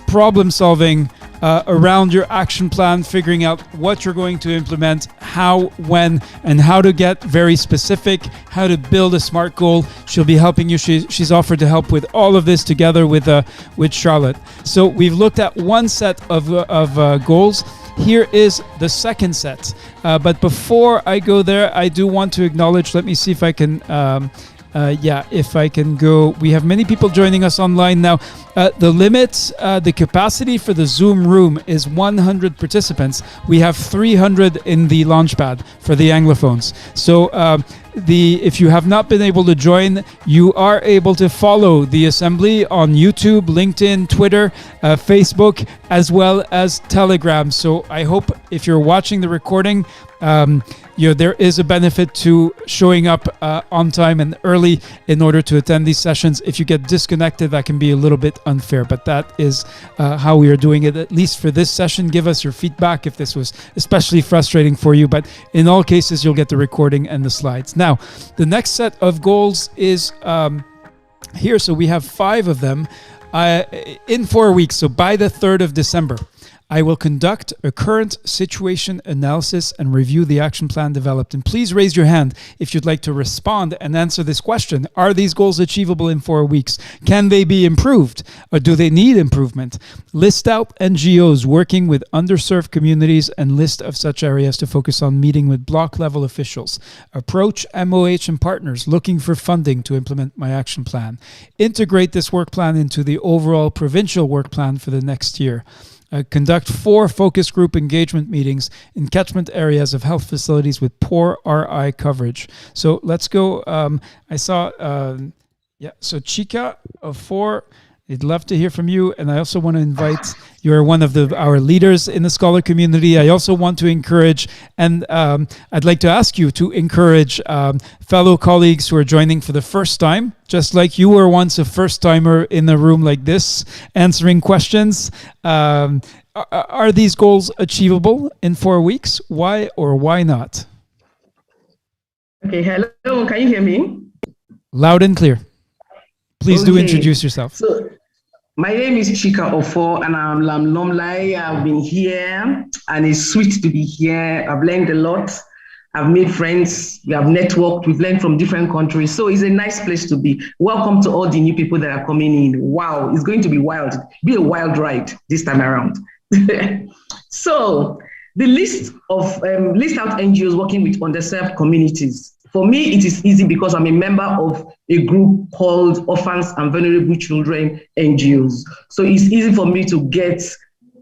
problem solving around your action plan, figuring out what you're going to implement, how, when, and how to get very specific, how to build a SMART goal. She'll be helping you. She's offered to help with all of this together with Charlotte. So we've looked at one set of goals. Here is the second set. But before I go there, I do want to acknowledge, let me see if I can if I can go. We have many people joining us online now. The limit, the capacity for the Zoom room is 100 participants. We have 300 in the Launchpad for the Anglophones. So if you have not been able to join, you are able to follow the assembly on YouTube, LinkedIn, Twitter, Facebook, as well as Telegram. So I hope if you're watching the recording, there is a benefit to showing up on time and early in order to attend these sessions. If you get disconnected, that can be a little bit unfair, but that is how we are doing it, at least for this session. Give us your feedback if this was especially frustrating for you, but in all cases, you'll get the recording and the slides. Now, the next set of goals is here. So we have 5 of them in 4 weeks. So by the 3rd of December, I will conduct a current situation analysis and review the action plan developed. And please raise your hand if you'd like to respond and answer this question. Are these goals achievable in 4 weeks? Can they be improved? Or do they need improvement? List out NGOs working with underserved communities and list of such areas to focus on meeting with block level officials. Approach MOH and partners looking for funding to implement my action plan. Integrate this work plan into the overall provincial work plan for the next year. Conduct 4 focus group engagement meetings in catchment areas of health facilities with poor RI coverage. So let's go. I saw, so Chika of 4, I'd love to hear from you. And I also want to invite, you're one of our leaders in the scholar community. I also want to encourage, and I'd like to ask you to encourage fellow colleagues who are joining for the first time, just like you were once a first timer in a room like this, answering questions. Are these goals achievable in 4 weeks? Why or why not? Okay, hello, can you hear me? Loud and clear. Please do introduce yourself. So, my name is Chika Ofo, and I'm Alumni. I've been here, and it's sweet to be here. I've learned a lot. I've made friends. We have networked. We've learned from different countries. So it's a nice place to be. Welcome to all the new people that are coming in. Wow, it's going to be wild. Be a wild ride this time around. So the list out NGOs working with underserved communities. For me, it is easy because I'm a member of a group called Orphans and Vulnerable Children NGOs. So it's easy for me to get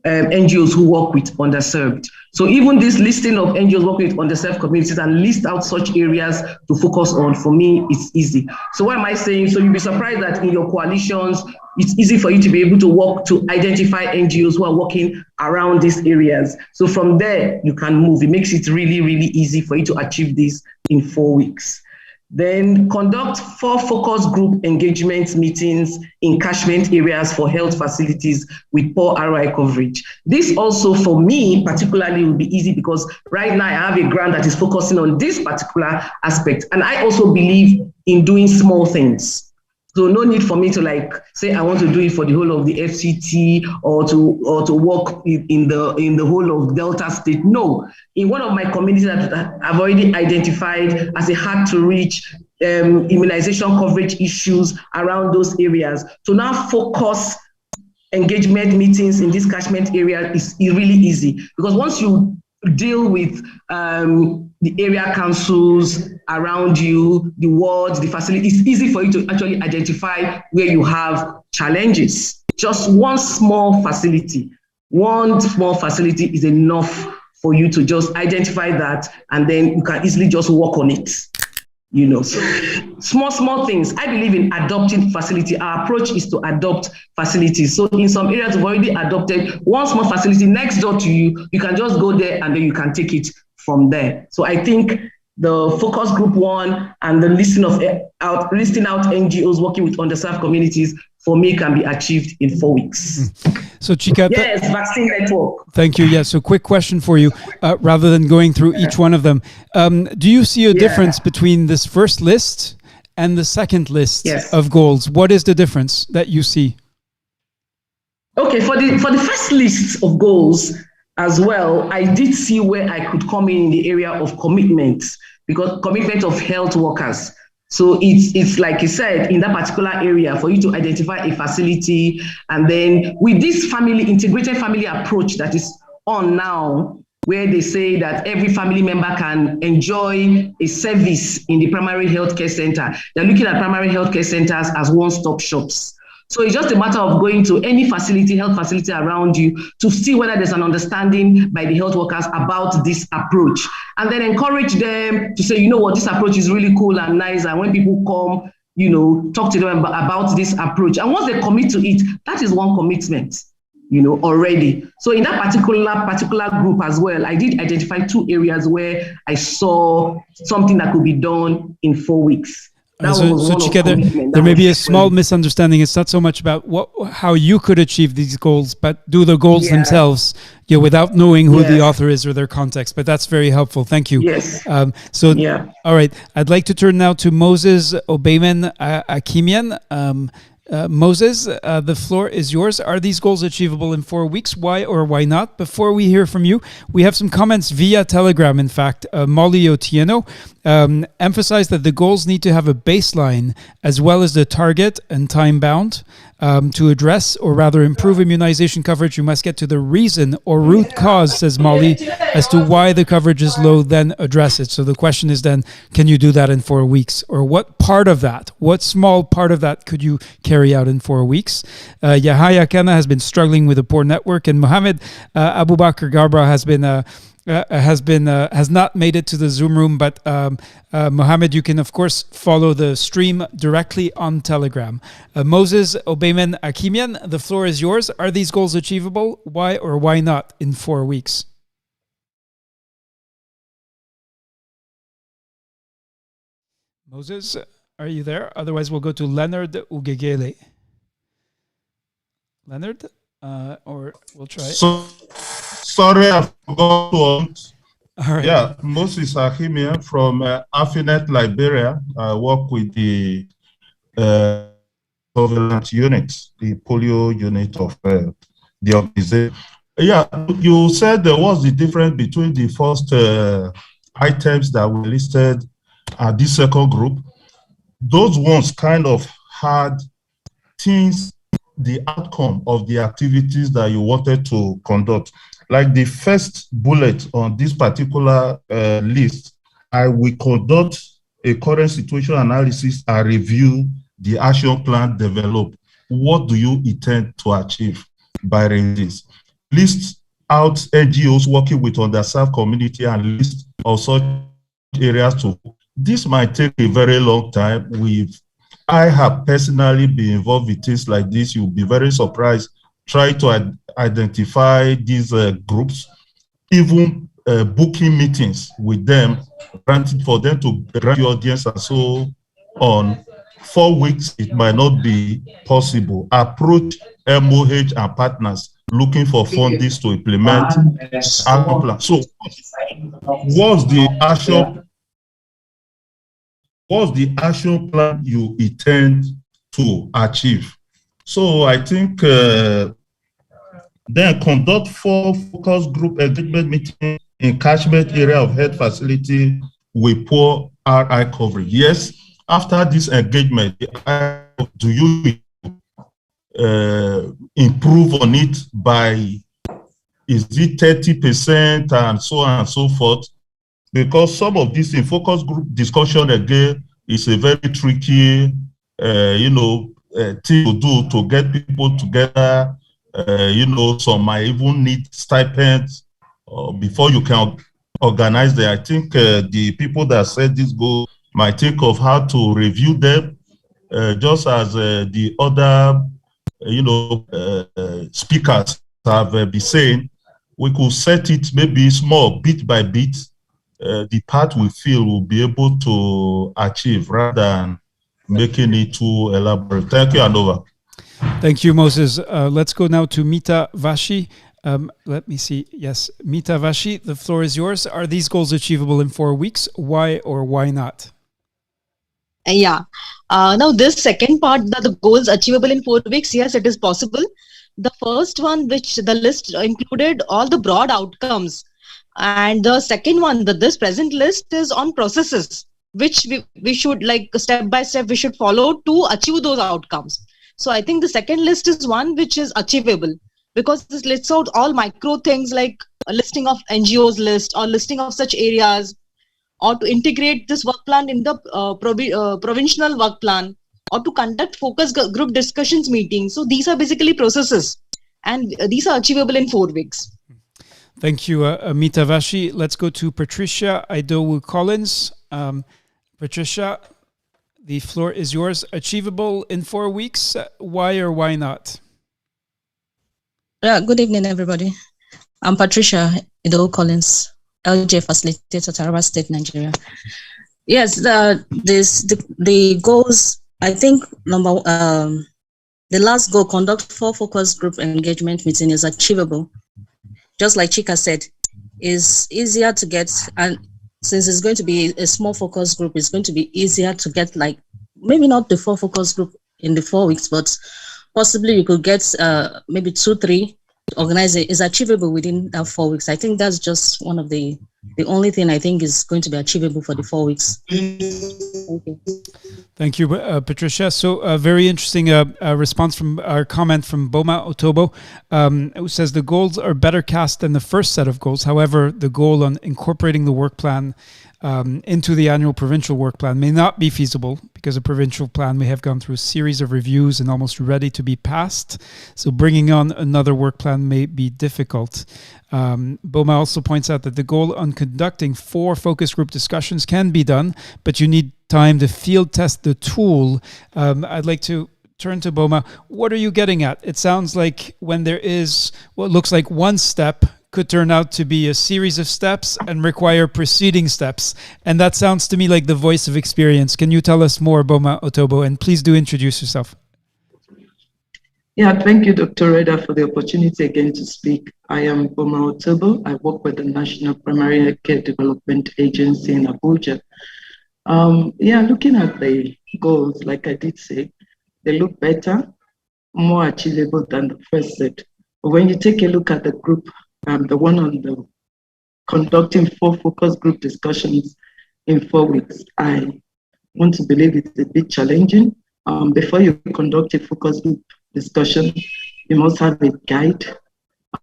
NGOs who work with underserved. So even this listing of NGOs working with underserved communities and list out such areas to focus on, for me, it's easy. So what am I saying? So you'll be surprised that in your coalitions, it's easy for you to be able to work to identify NGOs who are working around these areas. So from there, you can move. It makes it really, really easy for you to achieve this in 4 weeks. Then conduct 4 focus group engagement meetings in catchment areas for health facilities with poor ROI coverage. This also, for me, particularly will be easy because right now I have a grant that is focusing on this particular aspect. And I also believe in doing small things. So no need for me to say I want to do it for the whole of the FCT or to work in the whole of Delta State. No, in one of my communities that I've already identified as a hard to reach immunization coverage issues around those areas. So now focus engagement meetings in this catchment area is really easy, because once you deal with the area councils around you, the wards, the facility, it's easy for you to actually identify where you have challenges. Just one small facility is enough for you to just identify that, and then you can easily just work on it. So small things. I believe in adopting facility. Our approach is to adopt facilities. So in some areas we've already adopted one small facility next door to you. You can just go there and then you can take it from there. So I think the focus group 1 and the listing out NGOs working with underserved communities, for me, can be achieved in 4 weeks. So Chika, yes, vaccine network. Thank you. Yes. So quick question for you, rather than going through each one of them. Do you see a difference between this first list and the second list of goals? What is the difference that you see? Okay, for the first list of goals as well, I did see where I could come in the area of commitment, because commitment of health workers. So it's like you said, in that particular area, for you to identify a facility, and then with this integrated family approach that is on now, where they say that every family member can enjoy a service in the primary healthcare center. They're looking at primary healthcare centers as one-stop shops. So it's just a matter of going to any health facility around you to see whether there's an understanding by the health workers about this approach, and then encourage them to say, you know what, this approach is really cool and nice. And when people come, talk to them about this approach. And once they commit to it, that is one commitment, already. So in that particular group as well, I did identify 2 areas where I saw something that could be done in 4 weeks. So together, there may be a small misunderstanding. It's not so much about how you could achieve these goals, but do the goals themselves, without knowing who the author is or their context. But that's very helpful. Thank you. Yes. All right. I'd like to turn now to Moses Obeyman Akimian. Moses, the floor is yours. Are these goals achievable in 4 weeks? Why or why not? Before we hear from you, we have some comments via Telegram. In fact, Molly Otieno emphasized that the goals need to have a baseline as well as the target and time bound. To address, or rather improve, immunization coverage, you must get to the reason or root cause, says Molly, as to why the coverage is low, then address it. So the question is then, can you do that in 4 weeks? Or what small part of that could you carry out in 4 weeks? Yahya Kana has been struggling with a poor network, and Mohammed Abubakar Garbra has not made it to the Zoom room, but Mohammed, you can of course follow the stream directly on Telegram. Moses Obeyman Akimian, the floor is yours. Are these goals achievable? Why or why not in 4 weeks? Moses, are you there? Otherwise, we'll go to Leonard Ugegele. Leonard, or we'll try. Sorry, I forgot to on. All right. Yeah, Moses Akimian from Afinet, Liberia. I work with the surveillance unit, the polio unit of the organization. Yeah, you said there was the difference between the first items that were listed at this second group. Those ones kind of had things, the outcome of the activities that you wanted to conduct. Like the first bullet on this particular list, I will conduct a current situation analysis and review the action plan developed. What do you intend to achieve by this? List out NGOs working with underserved community and list of such areas too. This might take a very long time. I have personally been involved with things like this. You'll be very surprised. Try to identify these groups, even booking meetings with them, granted for them to grant the audience and so on. 4 weeks, it might not be possible. Approach MOH and partners looking for funding to implement action plan. So, what's the action plan you intend to achieve? So, I think then conduct 4 focus group engagement meetings in catchment area of health facility with poor RI coverage. Yes, after this engagement, do you improve on it by, is it 30% and so on and so forth? Because some of this in focus group discussion again is a very tricky, thing to do to get people together. Some might even need stipends before you can organize them. I think the people that set this goal might think of how to review them, just as the other, speakers have been saying. We could set it maybe small, bit by bit, the part we feel we'll be able to achieve rather than making it too elaborate. Thank you, and over. Thank you, Moses. Let's go now to Mita Vashi. Let me see. Yes, Mita Vashi, the floor is yours. Are these goals achievable in 4 weeks? Why or why not? Yeah. Now, this second part, the goals achievable in 4 weeks, yes, it is possible. The first one, which the list included all the broad outcomes. And the second one, this present list is on processes, which we should, like step by step, we should follow to achieve those outcomes. So I think the second list is one which is achievable, because this lists out all micro things like a listing of NGOs list or listing of such areas, or to integrate this work plan in the provincial work plan, or to conduct focus group discussions meetings. So these are basically processes, and these are achievable in 4 weeks. Thank you, Mita Vashi. Let's go to Patricia Idowu Collins. Patricia, the floor is yours. Achievable in 4 weeks. Why or why not? Good evening, everybody. I'm Patricia Idowu Collins, LJ Facilitator, Taraba State, Nigeria. Yes, the goals, I think the last goal, conduct 4 focus group engagement meeting, is achievable. Just like Chika said, is easier to get, and since it's going to be a small focus group, it's going to be easier to get, like maybe not the 4 focus group in the 4 weeks, but possibly you could get maybe 2-3 organize it. Is achievable within that 4 weeks. I think that's just one of the only thing I think is going to be achievable for the 4 weeks. Thank you. Thank you, Patricia. So a very interesting response from our comment from Boma Otobo, who says the goals are better cast than the first set of goals. However, the goal on incorporating the work plan into the annual provincial work plan may not be feasible, because a provincial plan may have gone through a series of reviews and almost ready to be passed. So bringing on another work plan may be difficult. Boma also points out that the goal on conducting 4 focus group discussions can be done, but you need time to field test the tool. I'd like to turn to Boma. What are you getting at? It sounds like when there is what looks like one step could turn out to be a series of steps and require preceding steps. And that sounds to me like the voice of experience. Can you tell us more, Boma Otobo? And please do introduce yourself. Yeah, thank you, Dr. Reda, for the opportunity again to speak. I am Boma Otobo. I work with the National Primary Healthcare Development Agency in Abuja. Looking at the goals, like I did say, they look better, more achievable than the first set. But when you take a look at the group, the one on the conducting 4 focus group discussions in 4 weeks, I want to believe it's a bit challenging. Before you conduct a focus group discussion, you must have a guide.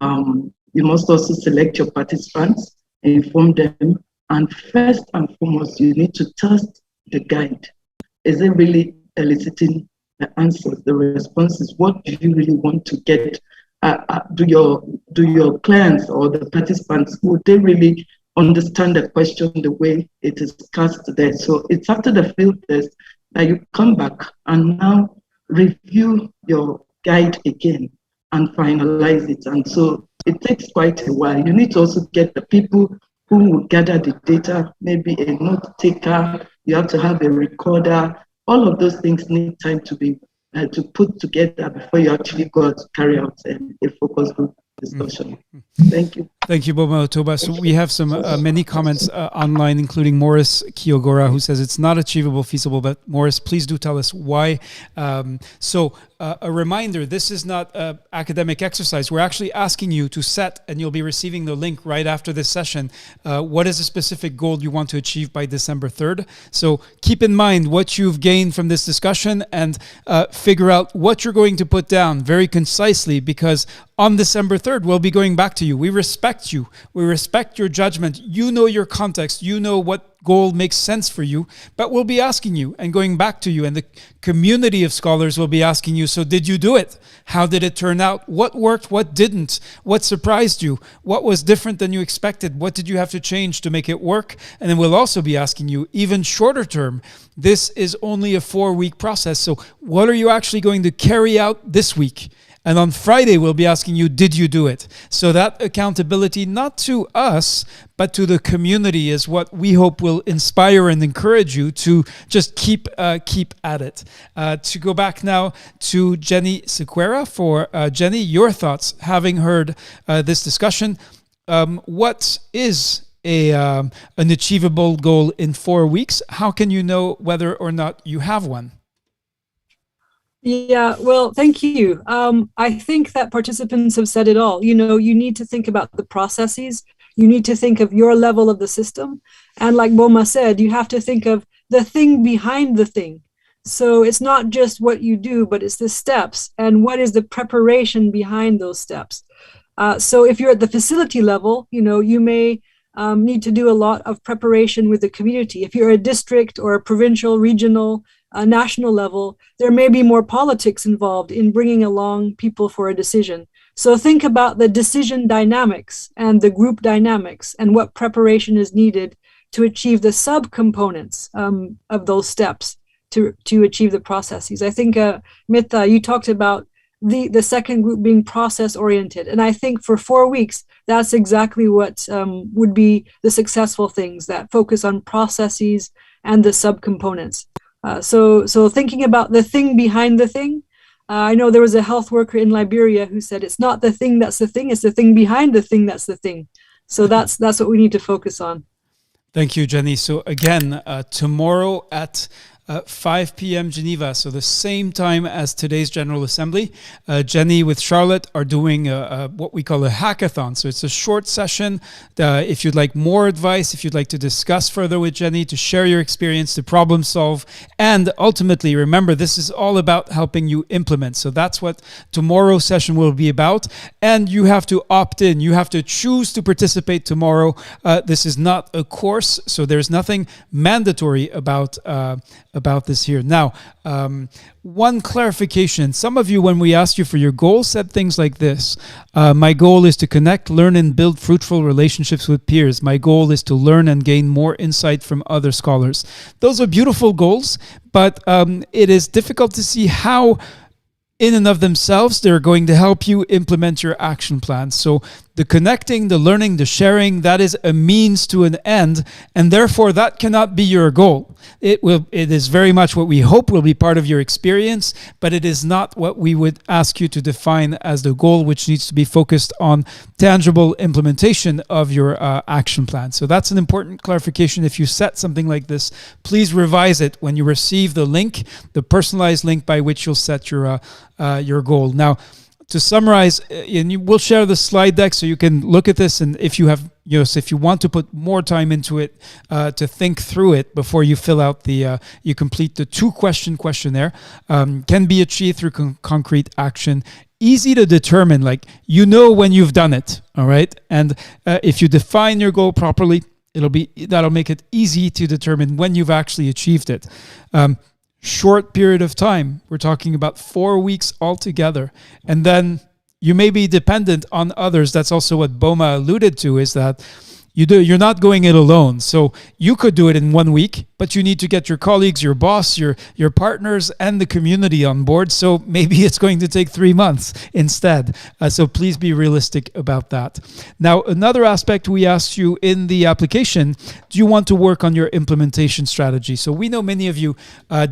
You must also select your participants, inform them, and first and foremost, you need to test the guide. Is it really eliciting the answers, the responses? What do you really want to get? Do your clients or the participants, would they really understand the question the way it is cast there? So it's after the field test that you come back and now review your guide again and finalize it. And so it takes quite a while. You need to also get the people who will gather the data, maybe a note taker, you have to have a recorder. All of those things need time to be to put together before you actually go out to carry out a focus group discussion. Thank you. Thank you, Boma Otoba. So we have some many comments online, including Morris Kiyogora, who says it's not achievable, feasible. But Morris, please do tell us why. A reminder, this is not an academic exercise. We're actually asking you to set, and you'll be receiving the link right after this session, what is a specific goal you want to achieve by December 3rd. So keep in mind what you've gained from this discussion and figure out what you're going to put down very concisely, because on December 3rd, we'll be going back to you. We respect you. We respect your judgment. You know your context. You know what goal makes sense for you, but we'll be asking you and going back to you, and the community of scholars will be asking you, so did you do it? How did it turn out? What worked? What didn't? What surprised you? What was different than you expected? What did you have to change to make it work? And then we'll also be asking you, even shorter term, this is only a 4-week process, so what are you actually going to carry out this week? And on Friday, we'll be asking you, did you do it? So that accountability, not to us, but to the community, is what we hope will inspire and encourage you to just keep at it. To go back now to Jenny Sequeira. For Jenny, your thoughts, having heard this discussion, what is an achievable goal in 4 weeks? How can you know whether or not you have one? Yeah, well, thank you. I think that participants have said it all. You know, you need to think about the processes. You need to think of your level of the system. And like Boma said, you have to think of the thing behind the thing. So it's not just what you do, but it's the steps and what is the preparation behind those steps. So if you're at the facility level, you know, you may need to do a lot of preparation with the community. If you're a district or a provincial, regional, national level, there may be more politics involved in bringing along people for a decision. So think about the decision dynamics and the group dynamics and what preparation is needed to achieve the subcomponents of those steps to achieve the processes. I think, Mitha, you talked about the second group being process oriented. And I think for 4 weeks, that's exactly what would be the successful things that focus on processes and the subcomponents. So thinking about the thing behind the thing, I know there was a health worker in Liberia who said, it's not the thing that's the thing, it's the thing behind the thing that's the thing. So that's what we need to focus on. Thank you, Jenny. So again, tomorrow at 5 p.m. Geneva, so the same time as today's General Assembly. Jenny with Charlotte are doing what we call a hackathon. So it's a short session. If you'd like more advice, if you'd like to discuss further with Jenny, to share your experience, to problem solve, and ultimately, remember, this is all about helping you implement. So that's what tomorrow's session will be about. And you have to opt in. You have to choose to participate tomorrow. This is not a course, so there's nothing mandatory about this here. Now, one clarification. Some of you, when we asked you for your goals, said things like this. My goal is to connect, learn, and build fruitful relationships with peers. My goal is to learn and gain more insight from other scholars. Those are beautiful goals, but it is difficult to see how in and of themselves they're going to help you implement your action plan. So the connecting, the learning, the sharing, that is a means to an end, and therefore that cannot be your goal. It is very much what we hope will be part of your experience, but it is not what we would ask you to define as the goal, which needs to be focused on tangible implementation of your action plan. So that's an important clarification. If you set something like this, please revise it when you receive the link, the personalized link by which you'll set your goal. Now, to summarize, and we'll share the slide deck so you can look at this, and if you have, so if you want to put more time into it, to think through it before you fill out you complete the 2-question questionnaire, can be achieved through concrete action. Easy to determine, like, when you've done it, all right? And if you define your goal properly, that'll make it easy to determine when you've actually achieved it. Short period of time. We're talking about 4 weeks altogether. And then you may be dependent on others. That's also what Boma alluded to, is that You're not going it alone. So you could do it in 1 week, but you need to get your colleagues, your boss, your partners, and the community on board. So maybe it's going to take 3 months instead. So please be realistic about that. Now, another aspect we asked you in the application, do you want to work on your implementation strategy? So we know many of you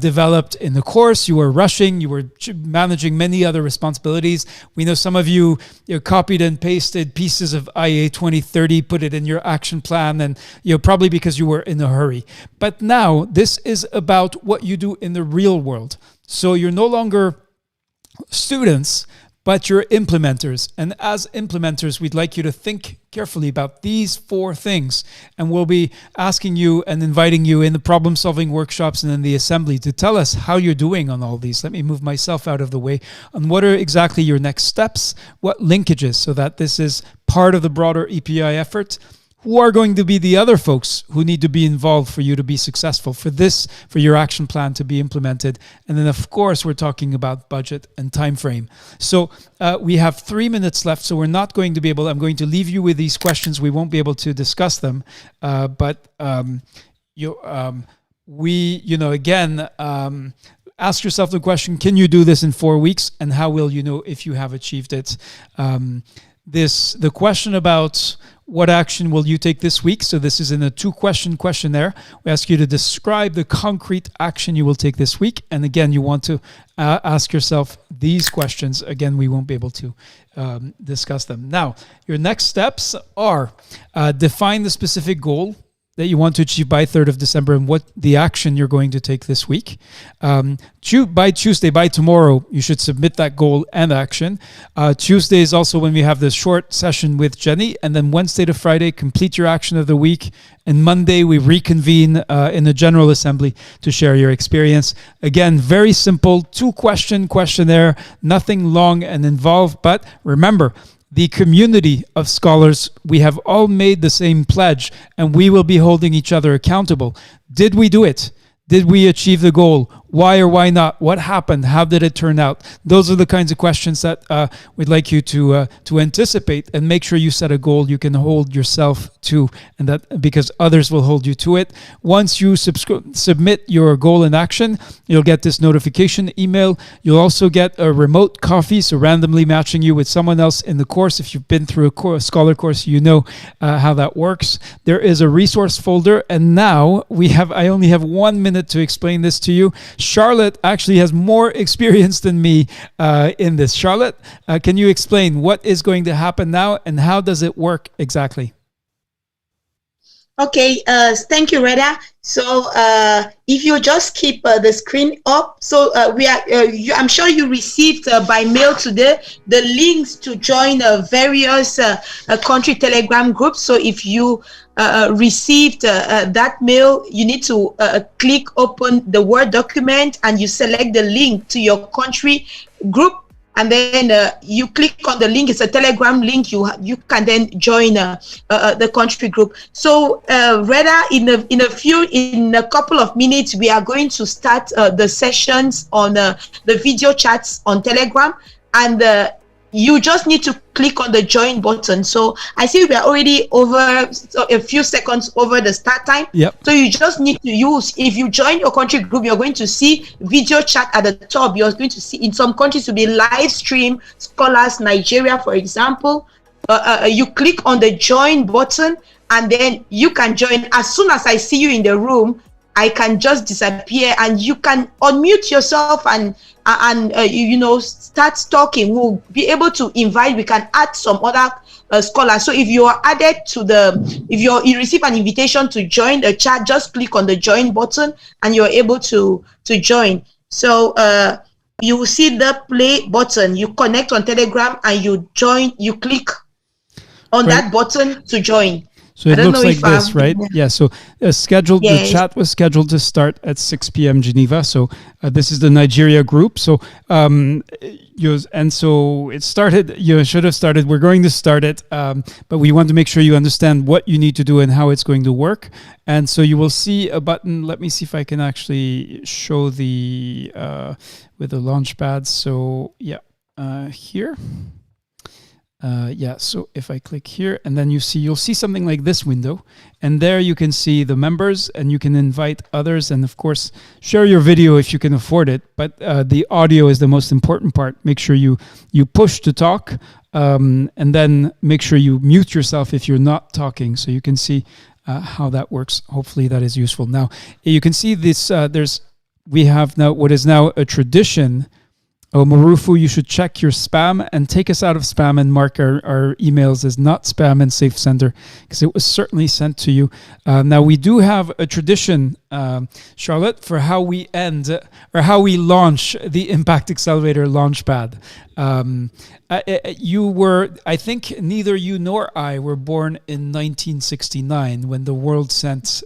developed in the course, you were rushing, you were managing many other responsibilities. We know some of you copied and pasted pieces of IA2030, put it in your action plan, and probably because you were in a hurry. But now this is about what you do in the real world. So you're no longer students, but you're implementers. And as implementers, we'd like you to think carefully about these 4 things. And we'll be asking you and inviting you in the problem-solving workshops and in the assembly to tell us how you're doing on all these. Let me move myself out of the way. On what are exactly your next steps, what linkages, so that this is part of the broader EPI effort. Who are going to be the other folks who need to be involved for you to be successful, for your action plan to be implemented? And then, of course, we're talking about budget and time frame. So we have 3 minutes left, so we're not going to be able, I'm going to leave you with these questions. We won't be able to discuss them. Ask yourself the question, can you do this in 4 weeks? And how will you know if you have achieved it? The question about what action will you take this week? So this is in a 2-question questionnaire. We ask you to describe the concrete action you will take this week. And again, you want to ask yourself these questions. Again, we won't be able to discuss them. Now, your next steps are define the specific goal that you want to achieve by 3rd of December and what the action you're going to take this week. By Tuesday, by tomorrow, you should submit that goal and action. Tuesday is also when we have this short session with Jenny, and then Wednesday to Friday, complete your action of the week. And Monday, we reconvene in the General Assembly to share your experience. Again, very simple, 2-question questionnaire, nothing long and involved, but remember, the community of scholars, we have all made the same pledge, and we will be holding each other accountable. Did we do it? Did we achieve the goal? Why or why not? What happened? How did it turn out? Those are the kinds of questions that we'd like you to anticipate, and make sure you set a goal you can hold yourself to, and that because others will hold you to it. Once you submit your goal in action, you'll get this notification email. You'll also get a remote coffee, so randomly matching you with someone else in the course. If you've been through a scholar course, you know how that works. There is a resource folder, and now I only have 1 minute to explain this to you. Charlotte actually has more experience than me in this. Charlotte, can you explain what is going to happen now and how does it work exactly? Okay, thank you, Reda. So if you just keep the screen up, so I'm sure you received by mail today the links to join various country Telegram groups. So if you received that mail, you need to click open the Word document and you select the link to your country group. And then you click on the link. It's a Telegram link. You can then join the country group. So Reda, in a couple of minutes, we are going to start the sessions on the video chats on Telegram, and you just need to click on the join button. So I see we are already over a few seconds over the start time. Yep. So you just need to if you join your country group, you're going to see video chat at the top. You're going to see in some countries to be live stream, Scholars Nigeria, for example. You click on the join button and then you can join. As soon as I see you in the room, I can just disappear and you can unmute yourself and start talking. We'll be able to invite. We can add some other scholars. So if you are added to if you receive an invitation to join the chat, just click on the join button and you're able to join. So you will see the play button. You connect on Telegram and you join. You click on that button to join. So it looks like this, right? Yeah. So the chat was scheduled to start at 6 p.m. Geneva. So this is the Nigeria group. So so it started. You should have started. We're going to start it, but we want to make sure you understand what you need to do and how it's going to work. And so you will see a button. Let me see if I can actually show with the Launchpad. So yeah, here. Yeah, so if I click here and then you'll see something like this window, and there you can see the members and you can invite others, and of course share your video if you can afford it, but the audio is the most important part. Make sure you push to talk, and then make sure you mute yourself if you're not talking, so you can see how that works. Hopefully that is useful. Now you can see this, we have now what is now a tradition. Oh, Marufu, you should check your spam and take us out of spam and mark our emails as not spam and safe sender, because it was certainly sent to you. Now, we do have a tradition, Charlotte, for how we end or how we launch the Impact Accelerator Launchpad. I think neither you nor I were born in 1969 when the world sent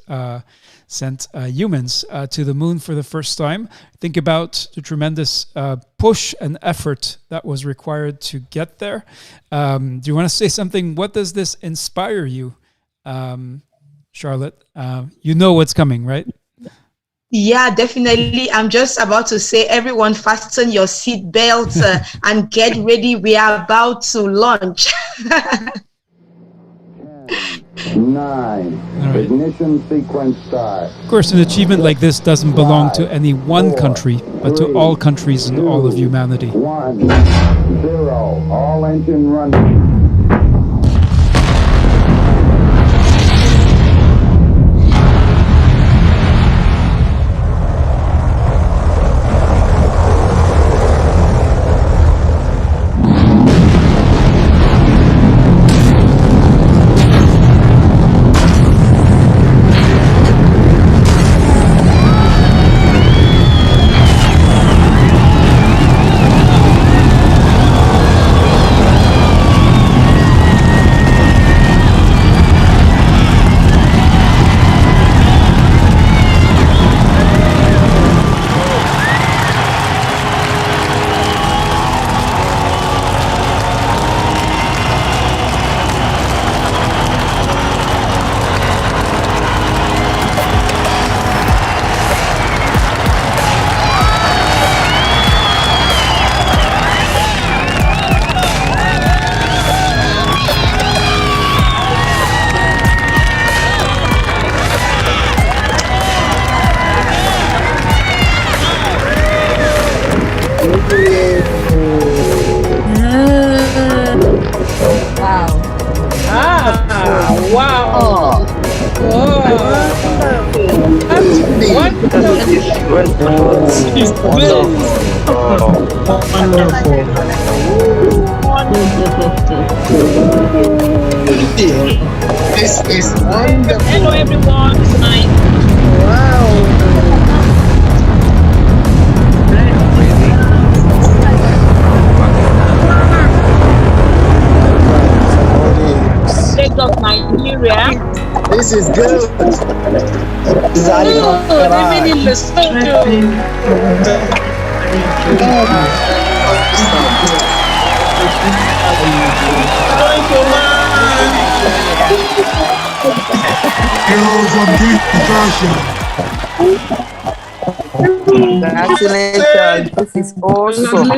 humans to the moon for the first time. Think about the tremendous push and effort that was required to get there. Do you want to say something? What does this inspire you, Charlotte? You know what's coming, right? Yeah, definitely. I'm just about to say, everyone fasten your seat belts and get ready. We are about to launch. 9. Right. Ignition sequence start. Of course, an achievement like this doesn't belong to any one country, but to all countries and all of humanity. 1, 0. All engine running. This is wonderful. Hello everyone, it's nice. Wow. State of Nigeria. This is good. Living in the studio. Congratulations. This is awesome.